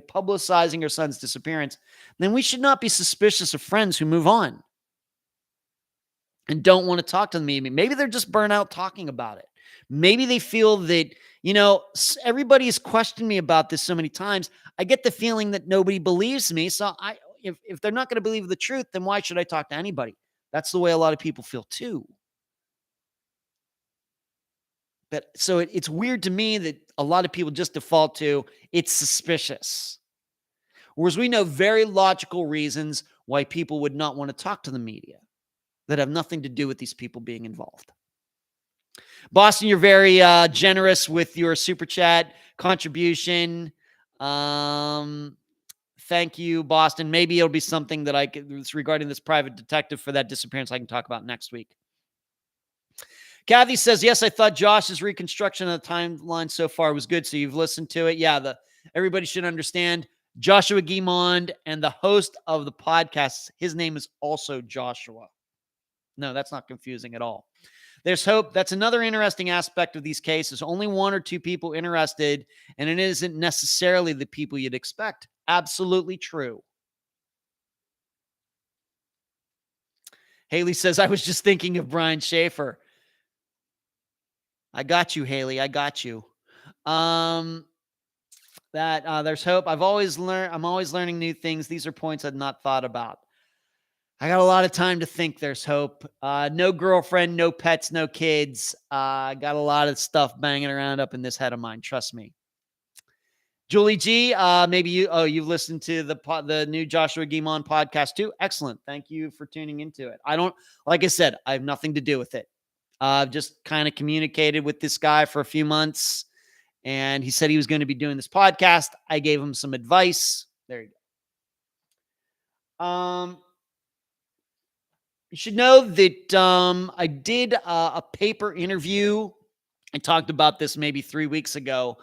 publicizing her son's disappearance, then we should not be suspicious of friends who move on and don't want to talk to them. Maybe they're just burnt out talking about it. Maybe they feel that, everybody has questioned me about this so many times. I get the feeling that nobody believes me. So if they're not going to believe the truth, then why should I talk to anybody? That's the way a lot of people feel too. But so it's weird to me that a lot of people just default to it's suspicious. Whereas we know very logical reasons why people would not want to talk to the media that have nothing to do with these people being involved. Boston, you're very generous with your super chat contribution. Thank you, Boston. Maybe it'll be something that regarding this private detective for that disappearance I can talk about next week. Kathy says, yes, I thought Josh's reconstruction of the timeline so far was good. So you've listened to it. Yeah, everybody should understand Joshua Guimond and the host of the podcast. His name is also Joshua. No, that's not confusing at all. There's hope. That's another interesting aspect of these cases. Only one or two people interested, and it isn't necessarily the people you'd expect. Absolutely true. Haley says, I was just thinking of Brian Schaefer. I got you, Haley. I got you. There's hope. I'm always learning new things. These are points I'd not thought about. I got a lot of time to think. There's hope. No girlfriend, no pets, no kids. Got a lot of stuff banging around up in this head of mine. Trust me. Julie G, maybe you've listened to the new Joshua Guimond podcast too. Excellent. Thank you for tuning into it. Like I said, I have nothing to do with it. I've just kind of communicated with this guy for a few months, and he said he was going to be doing this podcast. I gave him some advice. There you go. You should know that I did a paper interview. I talked about this maybe 3 weeks ago.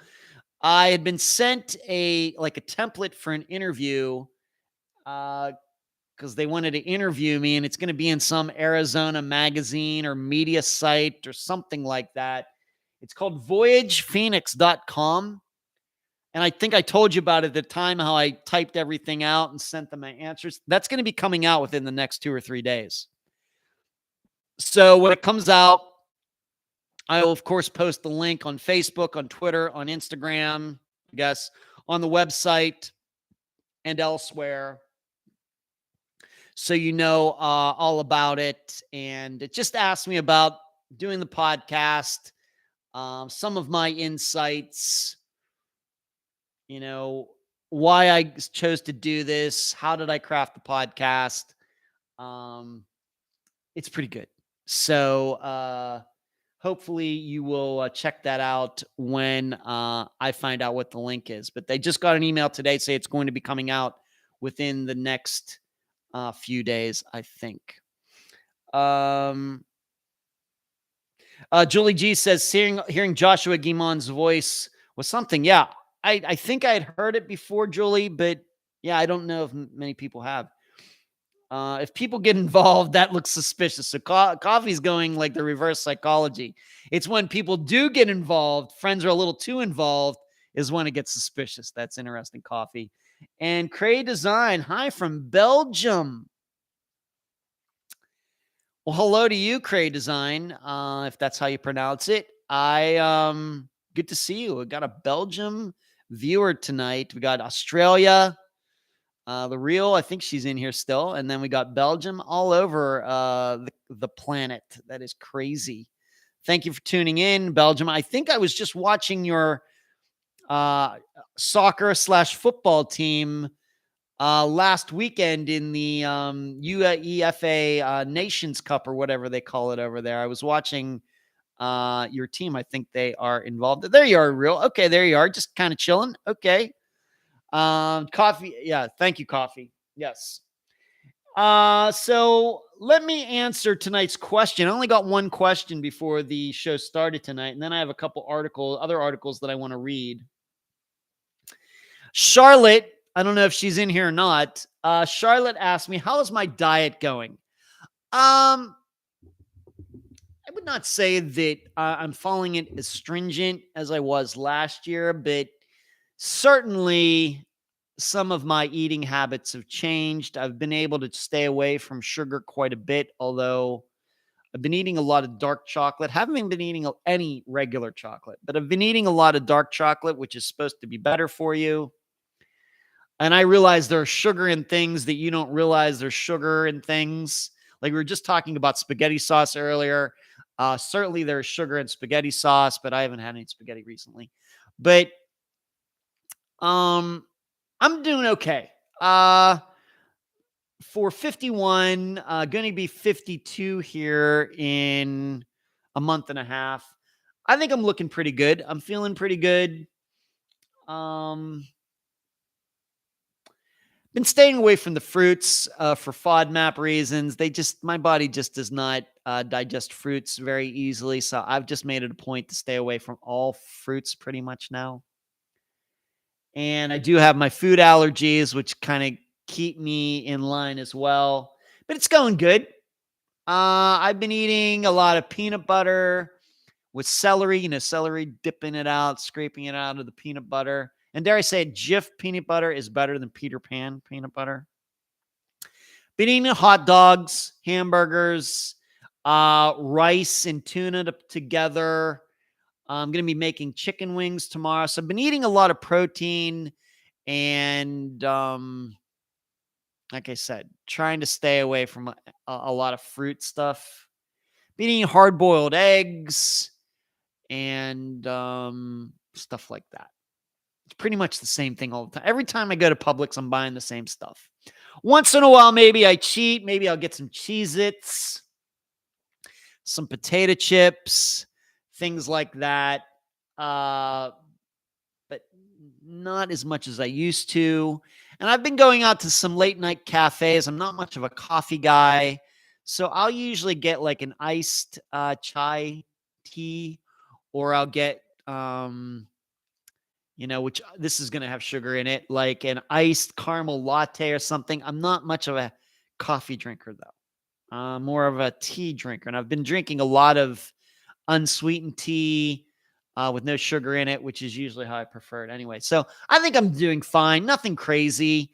I had been sent a template for an interview because they wanted to interview me, and it's going to be in some Arizona magazine or media site or something like that. It's called voyagephoenix.com. And I think I told you about it at the time, how I typed everything out and sent them my answers. That's going to be coming out within the next 2 or 3 days. So when it comes out, I will, of course, post the link on Facebook, on Twitter, on Instagram, I guess, on the website and elsewhere. So you know all about it. And it just asked me about doing the podcast, some of my insights, why I chose to do this. How did I craft the podcast? It's pretty good. So hopefully you will check that out when I find out what the link is. But they just got an email today saying it's going to be coming out within the next few days, I think. Julie G says, hearing Joshua Guimond's voice was something. Yeah, I think I had heard it before, Julie, but yeah, I don't know if many people have. If people get involved, that looks suspicious. So Coffee's going like the reverse psychology. It's when people do get involved, friends are a little too involved, is when it gets suspicious. That's interesting, Coffee. And Cray Design, hi from Belgium. Well, hello to you, Cray Design, if that's how you pronounce it. Good to see you. We got a Belgium viewer tonight. We got Australia. The real, I think she's in here still. And then we got Belgium all over the planet. That is crazy. Thank you for tuning in, Belgium. I think I was just watching your soccer/football team last weekend in the UEFA Nations Cup or whatever they call it over there. I was watching your team. I think they are involved. There you are, real. Okay, there you are. Just kind of chilling. Okay. Coffee. Yeah. Thank you, Coffee. Yes. So let me answer tonight's question. I only got one question before the show started tonight, and then I have a couple other articles that I want to read. Charlotte, I don't know if she's in here or not. Charlotte asked me, how is my diet going? I would not say that I'm following it as stringent as I was last year, but certainly some of my eating habits have changed. I've been able to stay away from sugar quite a bit, although I've been eating a lot of dark chocolate. Haven't been eating any regular chocolate, but I've been eating a lot of dark chocolate, which is supposed to be better for you. And I realize there's sugar in things that you don't realize there's sugar in things. Like we were just talking about spaghetti sauce earlier. Certainly there's sugar in spaghetti sauce, but I haven't had any spaghetti recently. But I'm doing okay. For 51, going to be 52 here in a month and a half. I think I'm looking pretty good. I'm feeling pretty good. Been staying away from the fruits for FODMAP reasons. My body just does not digest fruits very easily. So I've just made it a point to stay away from all fruits pretty much now. And I do have my food allergies, which kind of keep me in line as well. But it's going good. I've been eating a lot of peanut butter with celery, celery, dipping it out, scraping it out of the peanut butter. And dare I say, Jif peanut butter is better than Peter Pan peanut butter. Been eating hot dogs, hamburgers, rice and tuna together. I'm going to be making chicken wings tomorrow. So I've been eating a lot of protein and, like I said, trying to stay away from a lot of fruit stuff. Been eating hard-boiled eggs and stuff like that. It's pretty much the same thing all the time. Every time I go to Publix, I'm buying the same stuff. Once in a while, maybe I cheat. Maybe I'll get some Cheez-Its, some potato chips, things like that. But not as much as I used to. And I've been going out to some late night cafes. I'm not much of a coffee guy. So I'll usually get like an iced chai tea, or I'll get, which this is going to have sugar in it, like an iced caramel latte or something. I'm not much of a coffee drinker, though. More of a tea drinker. And I've been drinking a lot of unsweetened tea with no sugar in it, which is usually how I prefer it anyway. So I think I'm doing fine. Nothing crazy.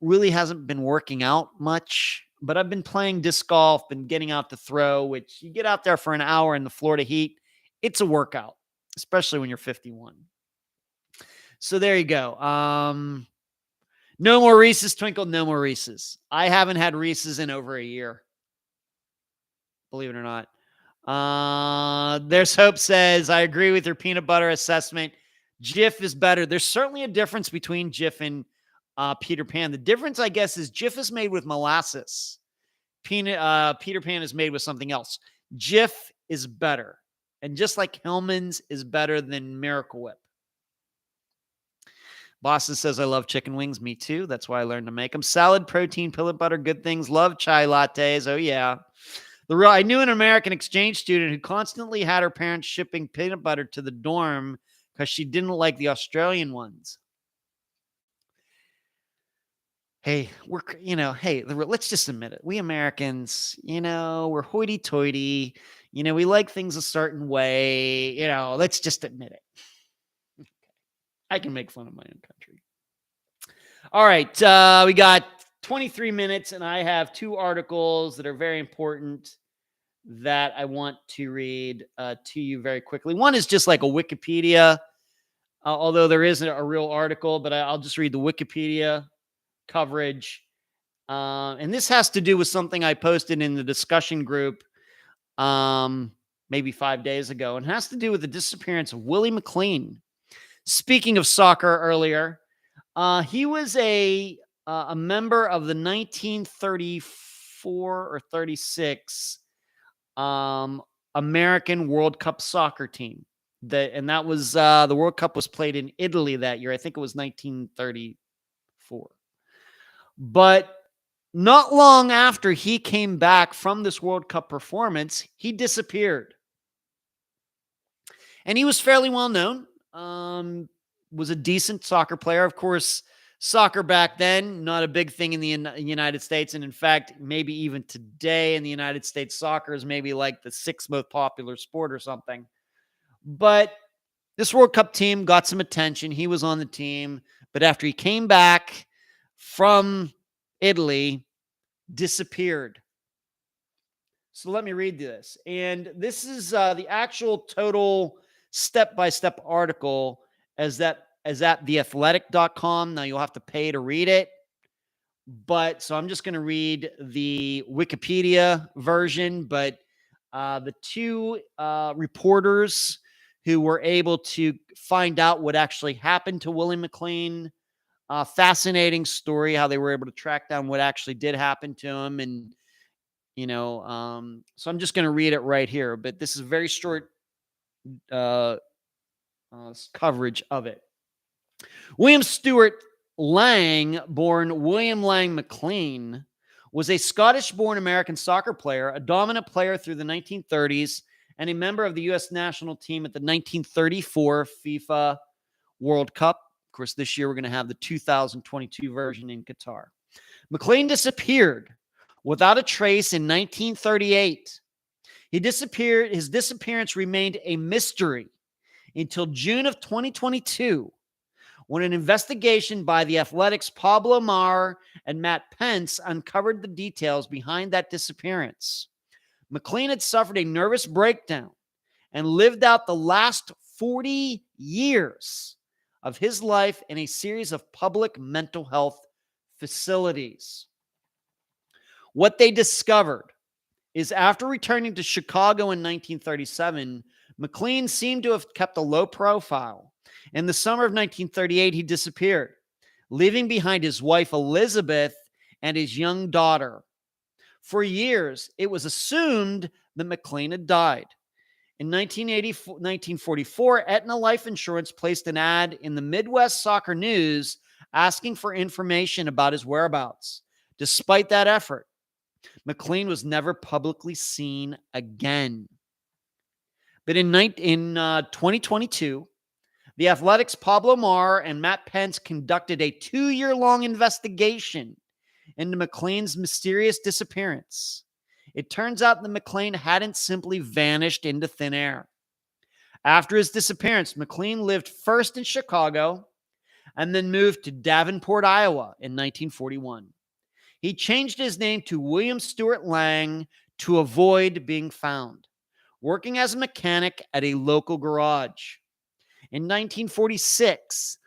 Really hasn't been working out much, but I've been playing disc golf, been getting out to throw, which you get out there for an hour in the Florida heat. It's a workout, especially when you're 51. So there you go. No more Reese's, Twinkle. No more Reese's. I haven't had Reese's in over a year. Believe it or not. There's Hope says, I agree with your peanut butter assessment. Jif is better. There's certainly a difference between Jif and Peter Pan. The difference, I guess, is Jif is made with molasses. Peter Pan is made with something else. Jif is better. And just like Hellman's is better than Miracle Whip. Boston says, I love chicken wings. Me too. That's why I learned to make them. Salad, protein, peanut butter, good things. Love chai lattes. Oh, yeah. I knew an American exchange student who constantly had her parents shipping peanut butter to the dorm because she didn't like the Australian ones. Hey, let's just admit it. We Americans, we're hoity-toity. We like things a certain way. Let's just admit it. I can make fun of my own country. All right. We got 23 minutes, and I have two articles that are very important that I want to read to you very quickly. One is just like a Wikipedia, although there isn't a real article, but I'll just read the Wikipedia coverage. And this has to do with something I posted in the discussion group maybe 5 days ago, and has to do with the disappearance of Willie McLean. Speaking of soccer earlier, he was a member of the 1934 or 36 American World Cup soccer team. That was the World Cup was played in Italy that year. I think it was 1934. But not long after he came back from this World Cup performance, he disappeared. And he was fairly well known. Was a decent soccer player. Of course, soccer back then, not a big thing in the United States. And in fact, maybe even today in the United States, soccer is maybe like the sixth most popular sport or something. But this World Cup team got some attention. He was on the team. But after he came back from Italy, disappeared. So let me read this. And this is the actual total step-by-step article as at theathletic.com. Now you'll have to pay to read it. But so I'm just going to read the Wikipedia version. But the two reporters who were able to find out what actually happened to Willie McLean, fascinating story, how they were able to track down what actually did happen to him. And, so I'm just going to read it right here. But this is a very short coverage of it. William Stewart Lang, born William Lang McLean, was a Scottish-born American soccer player, a dominant player through the 1930s, and a member of the U.S. national team at the 1934 FIFA World Cup. Of course, this year we're going to have the 2022 version in Qatar. McLean disappeared without a trace in 1938. He disappeared. His disappearance remained a mystery until June of 2022, when an investigation by the Athletics' Pablo Mar and Matt Pence uncovered the details behind that disappearance. McLean had suffered a nervous breakdown and lived out the last 40 years of his life in a series of public mental health facilities. What they discovered is, after returning to Chicago in 1937, McLean seemed to have kept a low profile. In the summer of 1938, he disappeared, leaving behind his wife Elizabeth and his young daughter. For years, it was assumed that McLean had died. In 1944, Aetna Life Insurance placed an ad in the Midwest Soccer News asking for information about his whereabouts. Despite that effort, McLean was never publicly seen again. But in 2022, the Athletics' Pablo Mar and Matt Pence conducted a 2-year-long investigation into McLean's mysterious disappearance. It turns out that McLean hadn't simply vanished into thin air. After his disappearance, McLean lived first in Chicago and then moved to Davenport, Iowa in 1941. He changed his name to William Stewart Lang to avoid being found, working as a mechanic at a local garage. In 1946,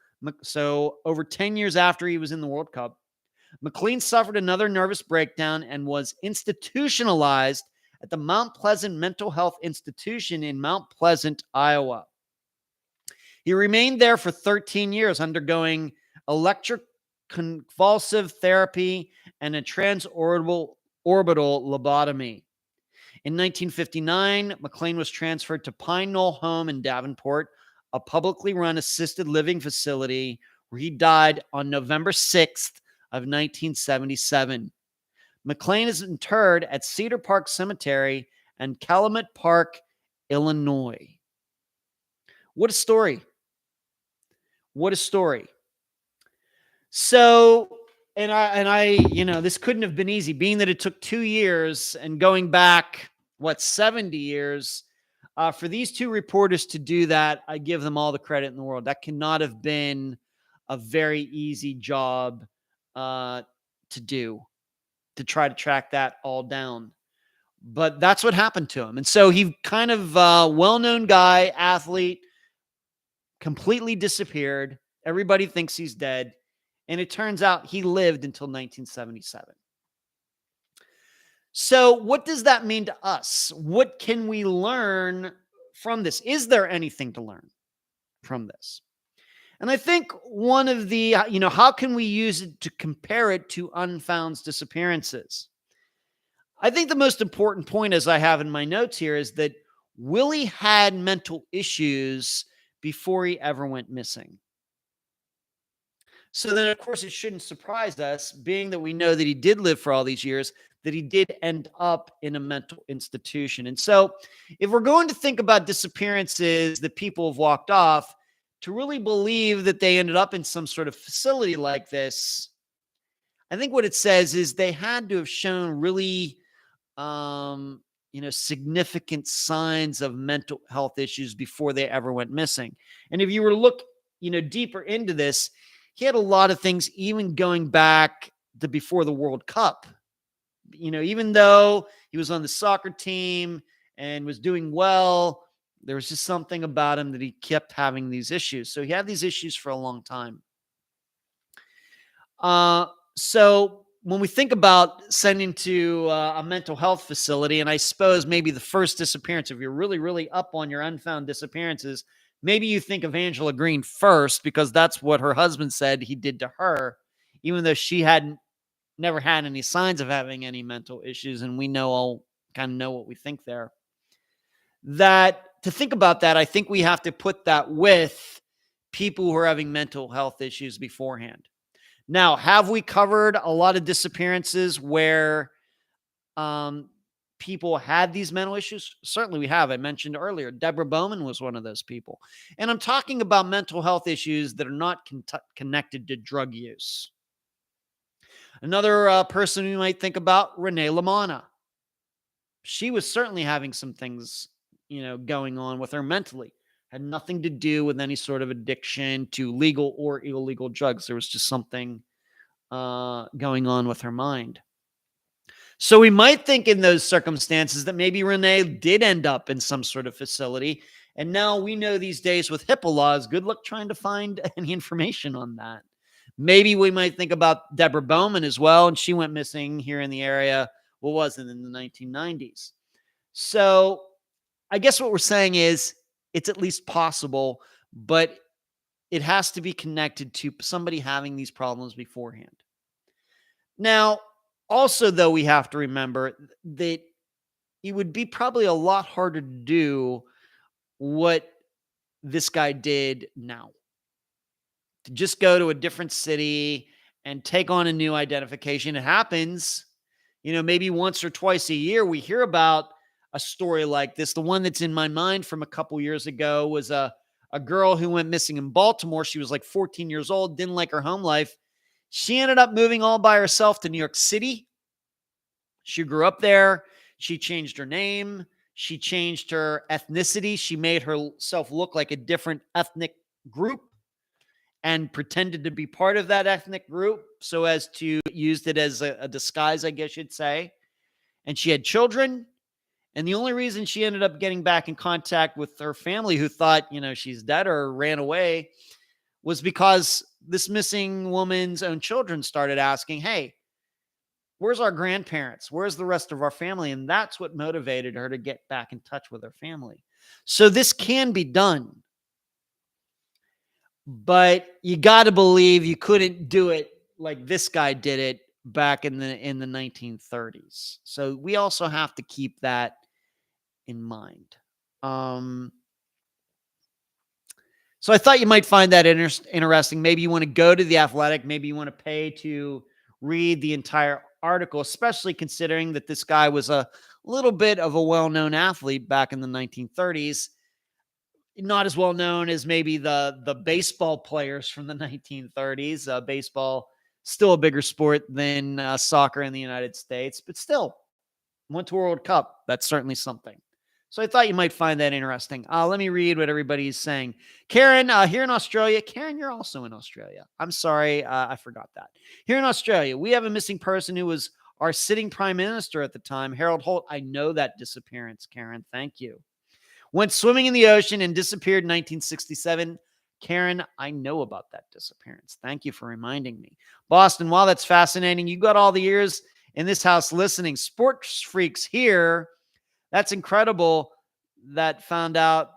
so over 10 years after he was in the World Cup, McLean suffered another nervous breakdown and was institutionalized at the Mount Pleasant Mental Health Institution in Mount Pleasant, Iowa. He remained there for 13 years, undergoing electroconvulsive therapy and a transorbital lobotomy. In 1959, McLean was transferred to Pine Knoll Home in Davenport, a publicly run assisted living facility, where he died on November 6th of 1977. McLean is interred at Cedar Park Cemetery in Calumet Park, Illinois. What a story. What a story. So, and I, this couldn't have been easy, being that it took 2 years and going back, 70 years, for these two reporters to do that. I give them all the credit in the world. That cannot have been a very easy job to do, to try to track that all down. But that's what happened to him. And so he kind of well-known guy, athlete, completely disappeared. Everybody thinks he's dead. And it turns out he lived until 1977. So what does that mean to us? What can we learn from this? Is there anything to learn from this? And I think one of the, how can we use it to compare it to Unfound's disappearances? I think the most important point, as I have in my notes here, is that Willie had mental issues before he ever went missing. So then, of course, it shouldn't surprise us, being that we know that he did live for all these years, that he did end up in a mental institution. And so if we're going to think about disappearances that people have walked off, to really believe that they ended up in some sort of facility like this, I think what it says is they had to have shown really, significant signs of mental health issues before they ever went missing. And if you were to look, deeper into this, he had a lot of things, even going back to before the World Cup. Even though he was on the soccer team and was doing well, there was just something about him that he kept having these issues. So he had these issues for a long time. So when we think about sending to a mental health facility, and I suppose maybe the first disappearance, if you're really, really up on your unfound disappearances, maybe you think of Angela Green first, because that's what her husband said he did to her, even though she never had any signs of having any mental issues. And we all kind of know what we think there. That to think about that, I think we have to put that with people who are having mental health issues beforehand. Now, have we covered a lot of disappearances where people had these mental issues? Certainly we have. I mentioned earlier, Deborah Bowman was one of those people. And I'm talking about mental health issues that are not connected to drug use. Another person we might think about, Renee LaManna. She was certainly having some things, going on with her mentally. Had nothing to do with any sort of addiction to legal or illegal drugs. There was just something going on with her mind. So we might think in those circumstances that maybe Renee did end up in some sort of facility. And now we know these days with HIPAA laws, good luck trying to find any information on that. Maybe we might think about Deborah Bowman as well. And she went missing here in the area. What was it, in the 1990s? So I guess what we're saying is it's at least possible, but it has to be connected to somebody having these problems beforehand. Now, also, though, we have to remember that it would be probably a lot harder to do what this guy did now. To just go to a different city and take on a new identification. It happens, maybe once or twice a year we hear about a story like this. The one that's in my mind from a couple years ago was a girl who went missing in Baltimore. She was like 14 years old, didn't like her home life. She ended up moving all by herself to New York City. She grew up there. She changed her name. She changed her ethnicity. She made herself look like a different ethnic group and pretended to be part of that ethnic group so as to use it as a disguise, I guess you'd say. And she had children. And the only reason she ended up getting back in contact with her family, who thought, she's dead or ran away, was because this missing woman's own children started asking, hey, where's our grandparents? Where's the rest of our family? And that's what motivated her to get back in touch with her family. So this can be done. But you got to believe you couldn't do it like this guy did it back in the 1930s. So we also have to keep that in mind. So I thought you might find that interesting. Maybe you want to go to The Athletic. Maybe you want to pay to read the entire article, especially considering that this guy was a little bit of a well-known athlete back in the 1930s. Not as well known as maybe the baseball players from the 1930s. Baseball, still a bigger sport than soccer in the United States, but still went to a World Cup. That's certainly something. So I thought you might find that interesting. Let me read what everybody is saying. Karen, here in Australia. Karen, you're also in Australia. I'm sorry, I forgot that. Here in Australia, we have a missing person who was our sitting prime minister at the time, Harold Holt. I know that disappearance, Karen. Thank you. Went swimming in the ocean and disappeared in 1967. Karen, I know about that disappearance. Thank you for reminding me. Boston, wow, that's fascinating. You got all the ears in this house listening. Sports freaks here. That's incredible that found out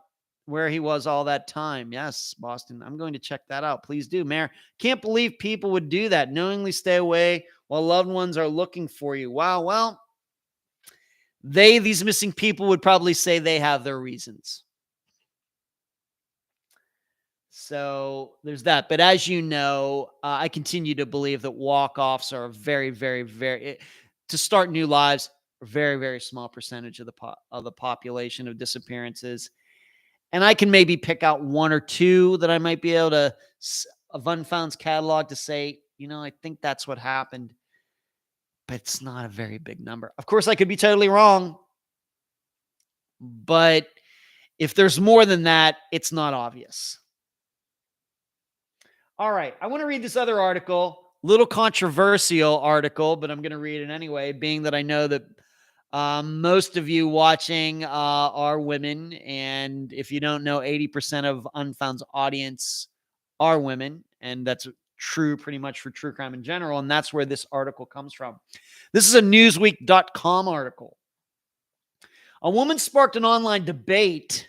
where he was all that time. Yes, Boston, I'm going to check that out. Please do, Mayor. Can't believe people would do that, knowingly stay away while loved ones are looking for you. Wow, well, these missing people would probably say they have their reasons. So there's that. But as you know, I continue to believe that walk-offs are a very, very, very, to start new lives, a very, very small percentage of the population of disappearances. And I can maybe pick out one or two that I might be able to, of Unfound's catalog, to say, I think that's what happened. But it's not a very big number. Of course, I could be totally wrong. But if there's more than that, it's not obvious. All right. I want to read this other article, little controversial article, but I'm going to read it anyway, being that I know that most of you watching are women. And if you don't know, 80% of Unfound's audience are women. And that's true pretty much for true crime in general. And that's where this article comes from. This is a Newsweek.com article. A woman sparked an online debate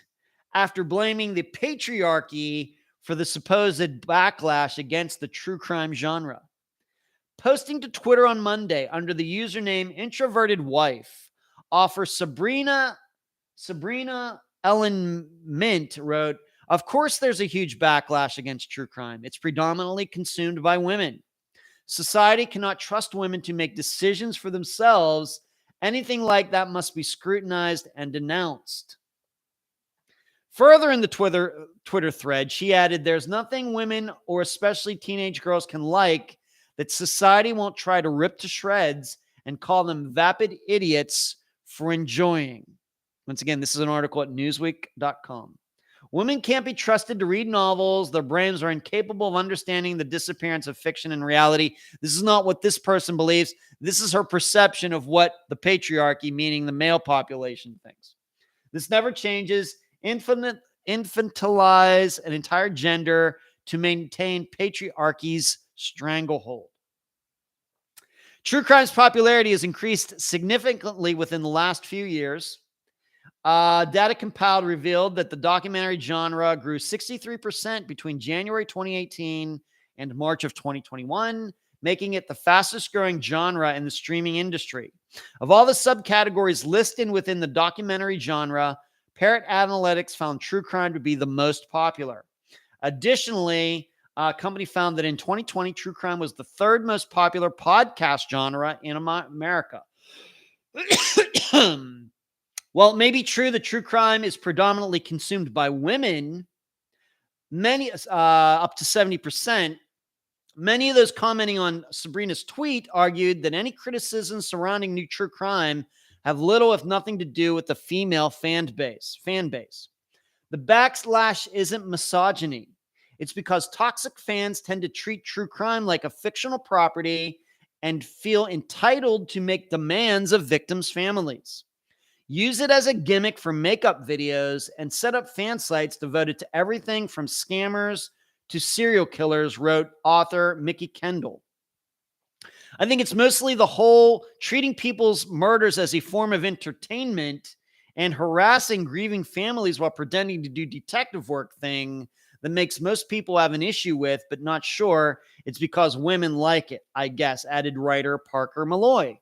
after blaming the patriarchy for the supposed backlash against the true crime genre. Posting to Twitter on Monday under the username Introverted Wife, author Sabrina Ellen Mint wrote, "Of course there's a huge backlash against true crime. It's predominantly consumed by women. Society cannot trust women to make decisions for themselves. Anything like that must be scrutinized and denounced. Further in the Twitter thread, she added, there's nothing women or especially teenage girls can like that society won't try to rip to shreds and call them vapid idiots for enjoying. Once again, this is an article at Newsweek.com. Women can't be trusted to read novels. Their brains are incapable of understanding the disappearance of fiction and reality. This is not what this person believes. This is her perception of what the patriarchy, meaning the male population, thinks. This never changes. Infantilize an entire gender to maintain patriarchy's stranglehold. True crime's popularity has increased significantly within the last few years. Data compiled revealed that the documentary genre grew 63% between January 2018 and March of 2021, making it the fastest growing genre in the streaming industry. Of all the subcategories listed within the documentary genre, Parrot Analytics found true crime to be the most popular. Additionally, a company found that in 2020, true crime was the third most popular podcast genre in America. While it may be true that true crime is predominantly consumed by women, many, up to 70%, many of those commenting on Sabrina's tweet argued that any criticisms surrounding new true crime have little, if nothing, to do with the female fan base. The backslash isn't misogyny. It's because toxic fans tend to treat true crime like a fictional property and feel entitled to make demands of victims' families. Use it as a gimmick for makeup videos and set up fan sites devoted to everything from scammers to serial killers, wrote author Mickey Kendall. I think it's mostly the whole treating people's murders as a form of entertainment and harassing grieving families while pretending to do detective work thing that makes most people have an issue with, but not sure it's because women like it, I guess, added writer Parker Malloy.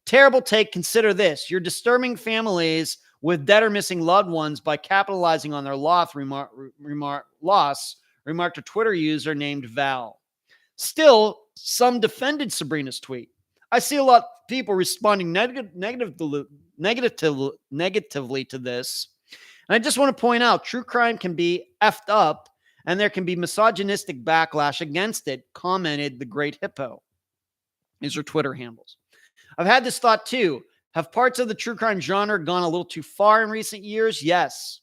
Terrible take. Consider this. You're disturbing families with dead or missing loved ones by capitalizing on their loss, remarked a Twitter user named Val. Still, some defended Sabrina's tweet. I see a lot of people responding negatively to this. And I just want to point out, true crime can be effed up and there can be misogynistic backlash against it, commented the Great Hippo. These are Twitter handles. I've had this thought too. Have parts of the true crime genre gone a little too far in recent years? Yes.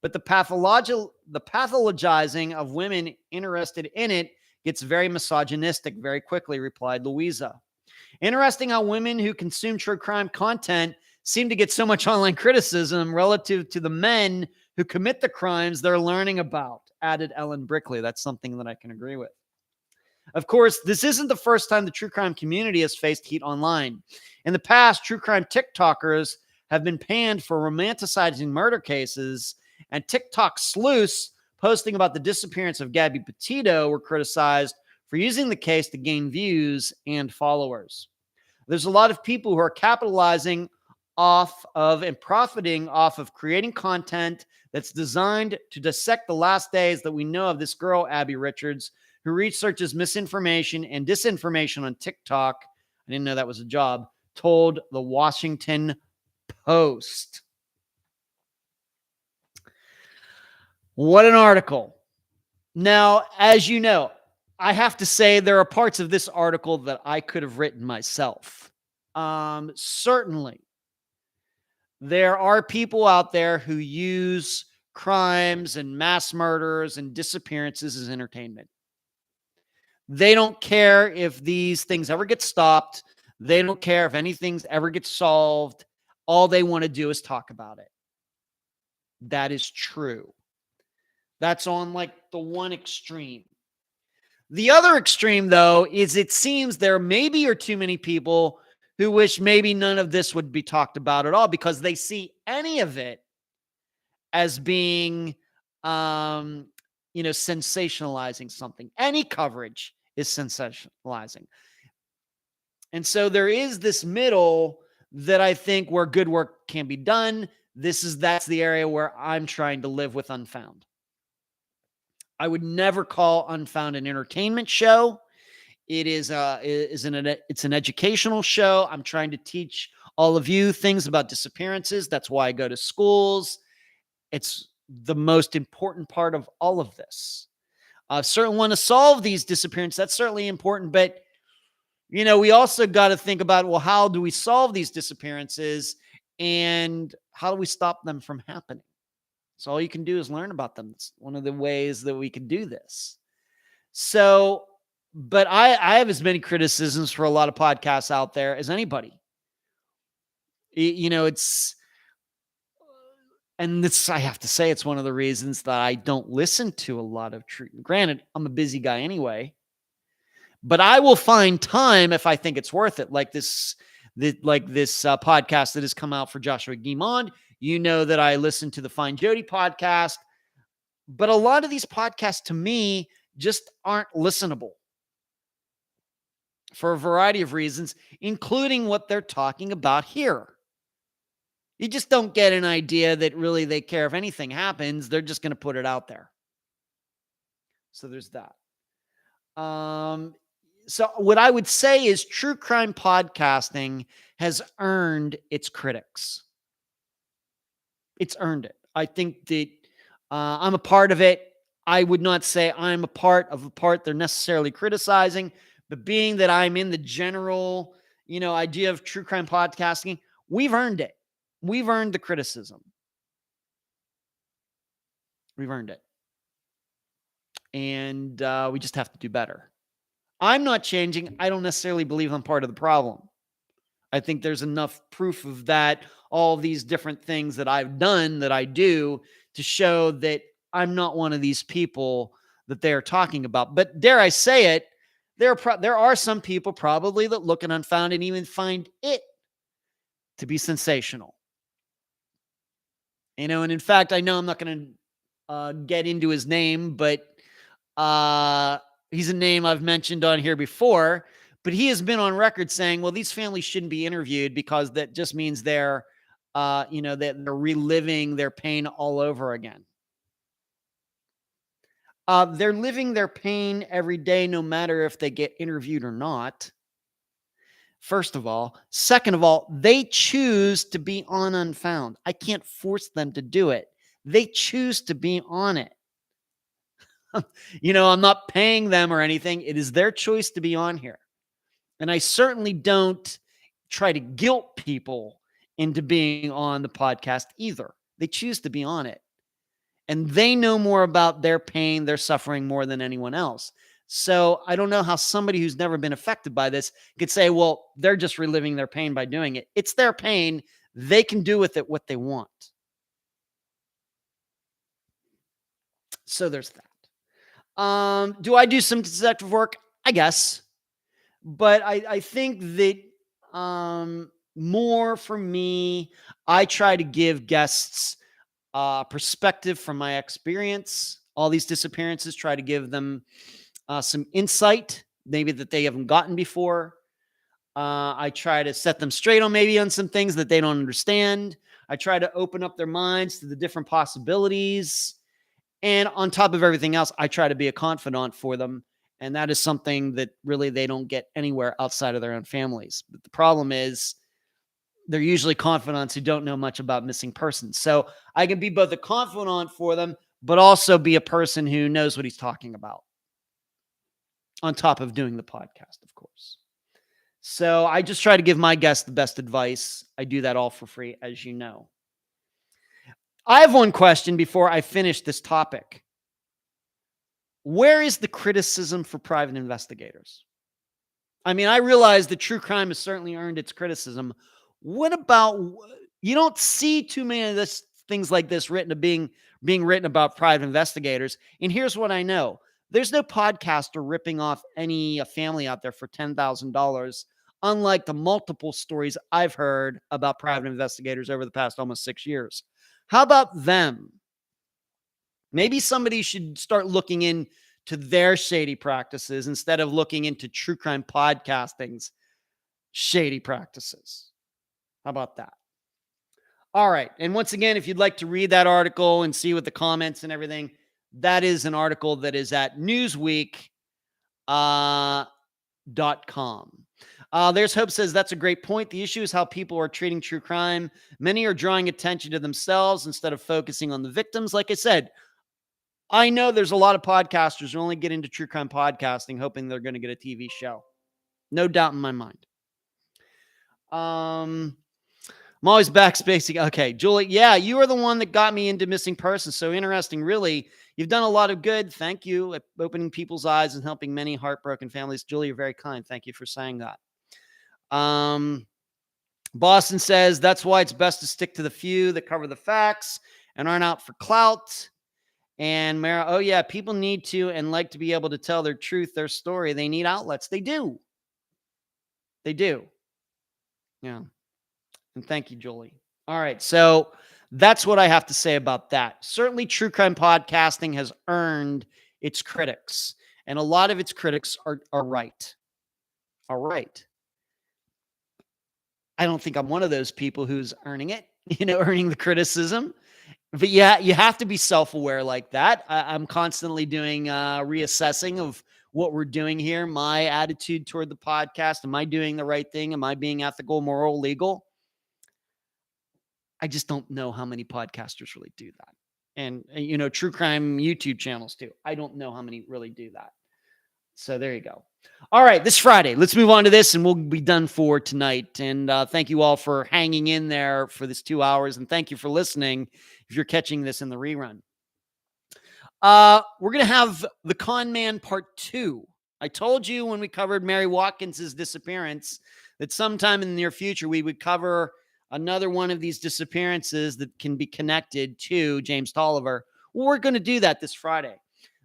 But the pathologizing of women interested in it gets very misogynistic very quickly, replied Louisa. Interesting how women who consume true crime content seem to get so much online criticism relative to the men who commit the crimes they're learning about, added Ellen Brickley. That's something that I can agree with. Of course, this isn't the first time the true crime community has faced heat online. In the past, true crime TikTokers have been panned for romanticizing murder cases, and TikTok sleuths posting about the disappearance of Gabby Petito were criticized for using the case to gain views and followers. There's a lot of people who are capitalizing off of and profiting off of creating content that's designed to dissect the last days that we know of this girl, Abby Richards, who researches misinformation and disinformation on TikTok. I didn't know that was a job, told the Washington Post. What an article. Now, as you know, I have to say there are parts of this article that I could have written myself. Certainly, there are people out there who use crimes and mass murders and disappearances as entertainment. They don't care if these things ever get stopped. They don't care if anything ever gets solved. All they want to do is talk about it. That is true. That's on like the one extreme. The other extreme, though, is it seems there maybe are too many people who wish maybe none of this would be talked about at all because they see any of it as being, sensationalizing something. Any coverage is sensationalizing. And so there is this middle that I think where good work can be done. That's the area where I'm trying to live with Unfound. I would never call Unfound an entertainment show. It's an educational show. I'm trying to teach all of you things about disappearances. That's why I go to schools. It's the most important part of all of this. I certainly want to solve these disappearances. That's certainly important, but we also got to think about, well, how do we solve these disappearances and how do we stop them from happening? So all you can do is learn about them. It's one of the ways that we can do this. So, but I have as many criticisms for a lot of podcasts out there as anybody. And this, I have to say, it's one of the reasons that I don't listen to a lot of true. Granted, I'm a busy guy anyway, but I will find time if I think it's worth it. Like this podcast that has come out for Joshua Guimond. You know that I listen to the Find Jody podcast, but a lot of these podcasts to me just aren't listenable for a variety of reasons, including what they're talking about here. You just don't get an idea that really they care if anything happens. They're just going to put it out there. So there's that. So what I would say is true crime podcasting has earned its critics. It's earned it. I think that I'm a part of it. I would not say I'm a part of a part they're necessarily criticizing, but being that I'm in the general, idea of true crime podcasting, we've earned it. We've earned the criticism. We've earned it. And we just have to do better. I'm not changing. I don't necessarily believe I'm part of the problem. I think there's enough proof of that, all these different things that I've done, that I do, to show that I'm not one of these people that they're talking about. But dare I say it, there are some people probably that look at Unfound and even find it to be sensational. And in fact, I know I'm not going to get into his name, but he's a name I've mentioned on here before, but he has been on record saying, well, these families shouldn't be interviewed because that just means they're reliving their pain all over again. They're living their pain every day, no matter if they get interviewed or not. First of all. Second of all, they choose to be on Unfound. I can't force them to do it. They choose to be on it. I'm not paying them or anything. It is their choice to be on here. And I certainly don't try to guilt people into being on the podcast either. They choose to be on it. And they know more about their pain, their suffering more than anyone else. So I don't know how somebody who's never been affected by this could say, well, they're just reliving their pain by doing it. It's their pain. They can do with it what they want. So there's that. Do I do some detective work? I guess. But I think that more for me, I try to give guests perspective from my experience. All these disappearances, try to give them some insight, maybe that they haven't gotten before. I try to set them straight on some things that they don't understand. I try to open up their minds to the different possibilities. And on top of everything else, I try to be a confidant for them. And that is something that really they don't get anywhere outside of their own families. But the problem is they're usually confidants who don't know much about missing persons. So I can be both a confidant for them, but also be a person who knows what he's talking about. On top of doing the podcast, of course. So I just try to give my guests the best advice. I do that all for free, as you know. I have one question before I finish this topic. Where is the criticism for private investigators? I mean, I realize that true crime has certainly earned its criticism. What about, you don't see too many of this things like this being written about private investigators. And here's what I know. There's no podcaster ripping off any family out there for $10,000, unlike the multiple stories I've heard about private investigators over the past almost 6 years. How about them? Maybe somebody should start looking into their shady practices instead of looking into true crime podcasting's shady practices. How about that? All right. And once again, if you'd like to read that article and see what the comments and everything, that is an article that is at Newsweek. There's Hope says, that's a great point. The issue is how people are treating true crime. Many are drawing attention to themselves instead of focusing on the victims. Like I said, I know there's a lot of podcasters who only get into true crime podcasting hoping they're going to get a TV show. No doubt in my mind. I'm always backspacing. Okay, Julie. Yeah, you are the one that got me into missing persons. So interesting. Really, you've done a lot of good. Thank you at opening people's eyes and helping many heartbroken families. Julie, you're very kind. Thank you for saying that. Boston says that's why it's best to stick to the few that cover the facts and aren't out for clout. And Mara, oh yeah, people need to and like to be able to tell their truth, their story. They need outlets. They do. They do. Yeah. And thank you, Julie. All right. So that's what I have to say about that. Certainly, true crime podcasting has earned its critics, and a lot of its critics are right. All right. I don't think I'm one of those people who's earning it, earning the criticism. But yeah, you have to be self-aware like that. I'm constantly doing reassessing of what we're doing here, my attitude toward the podcast. Am I doing the right thing? Am I being ethical, moral, legal? I just don't know how many podcasters really do that. And, true crime YouTube channels too. I don't know how many really do that. So there you go. All right, this Friday, let's move on to this and we'll be done for tonight. And thank you all for hanging in there for this 2 hours. And thank you for listening if you're catching this in the rerun. We're going to have The Con Man Part 2. I told you when we covered Mary Watkins' disappearance that sometime in the near future we would cover another one of these disappearances that can be connected to James Tolliver. Well, we're going to do that this Friday.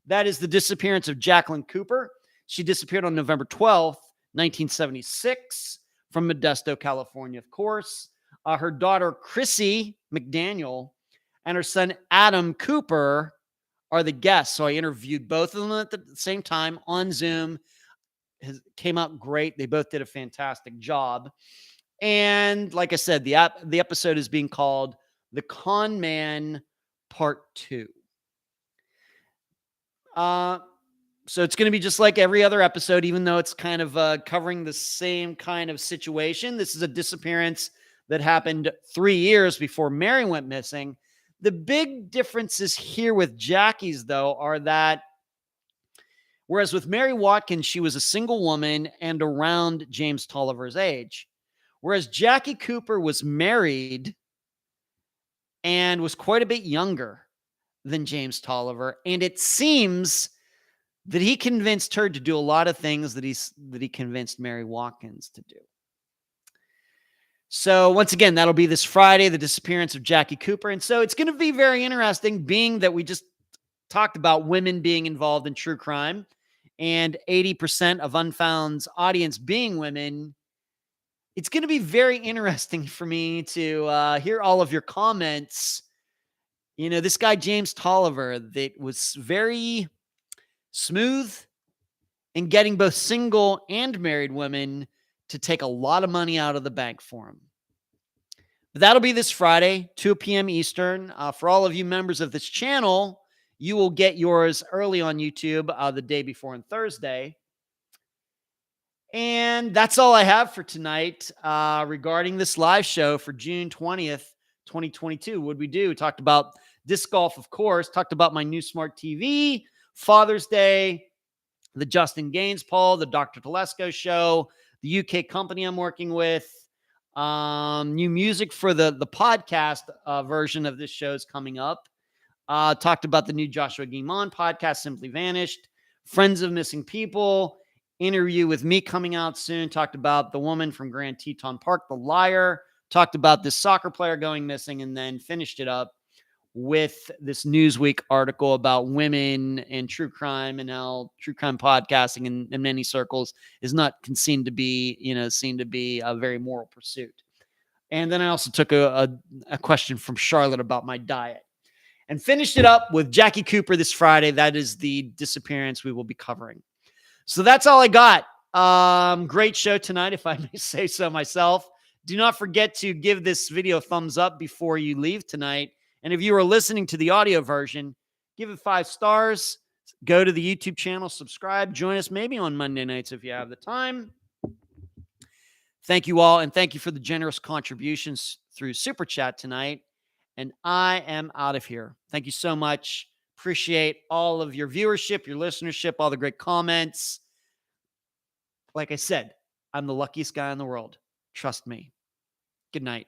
That is the disappearance of Jacqueline Cooper. She disappeared on November 12th, 1976, from Modesto, California, of course. Her daughter, Chrissy McDaniel, and her son, Adam Cooper, are the guests. So I interviewed both of them at the same time on Zoom. It came out great. They both did a fantastic job. And like I said, the episode is being called The Con Man Part 2. So it's going to be just like every other episode, even though it's kind of covering the same kind of situation. This is a disappearance that happened 3 years before Mary went missing. The big differences here with Jackie's, though, are that whereas with Mary Watkins, she was a single woman and around James Tolliver's age. Whereas Jackie Cooper was married and was quite a bit younger than James Tolliver. And it seems that he convinced her to do a lot of things that he convinced Mary Watkins to do. So once again, that'll be this Friday, the disappearance of Jackie Cooper. And so it's going to be very interesting, being that we just talked about women being involved in true crime and 80% of Unfound's audience being women. It's going to be very interesting for me to hear all of your comments. This guy, James Tolliver, that was very smooth in getting both single and married women to take a lot of money out of the bank for him. But that'll be this Friday, 2 p.m. Eastern. For all of you members of this channel, you will get yours early on YouTube the day before on Thursday. And that's all I have for tonight regarding this live show for June 20th, 2022. What'd we do? We talked about disc golf, of course, talked about my new smart TV, Father's Day, the Justin Gaines poll, the Dr. Telesco show, the UK company I'm working with, new music for the podcast version of this show is coming up. Talked about the new Joshua Guimond podcast, Simply Vanished, Friends of Missing People, interview with me coming out soon. Talked about the woman from Grand Teton Park, the liar. Talked about this soccer player going missing, and then finished it up with this Newsweek article about women and true crime, and how true crime podcasting in many circles is not seen to be a very moral pursuit. And then I also took a question from Charlotte about my diet, and finished it up with Jackie Cooper this Friday. That is the disappearance we will be covering. So that's all I got. Great show tonight, if I may say so myself. Do not forget to give this video a thumbs up before you leave tonight. And if you are listening to the audio version, give it 5 stars, Go to the YouTube channel, subscribe, join us maybe on Monday nights if you have the time. Thank you all, and thank you for the generous contributions through Super Chat tonight. And I am out of here. Thank you so much. Appreciate all of your viewership, your listenership, all the great comments. Like I said, I'm the luckiest guy in the world. Trust me. Good night.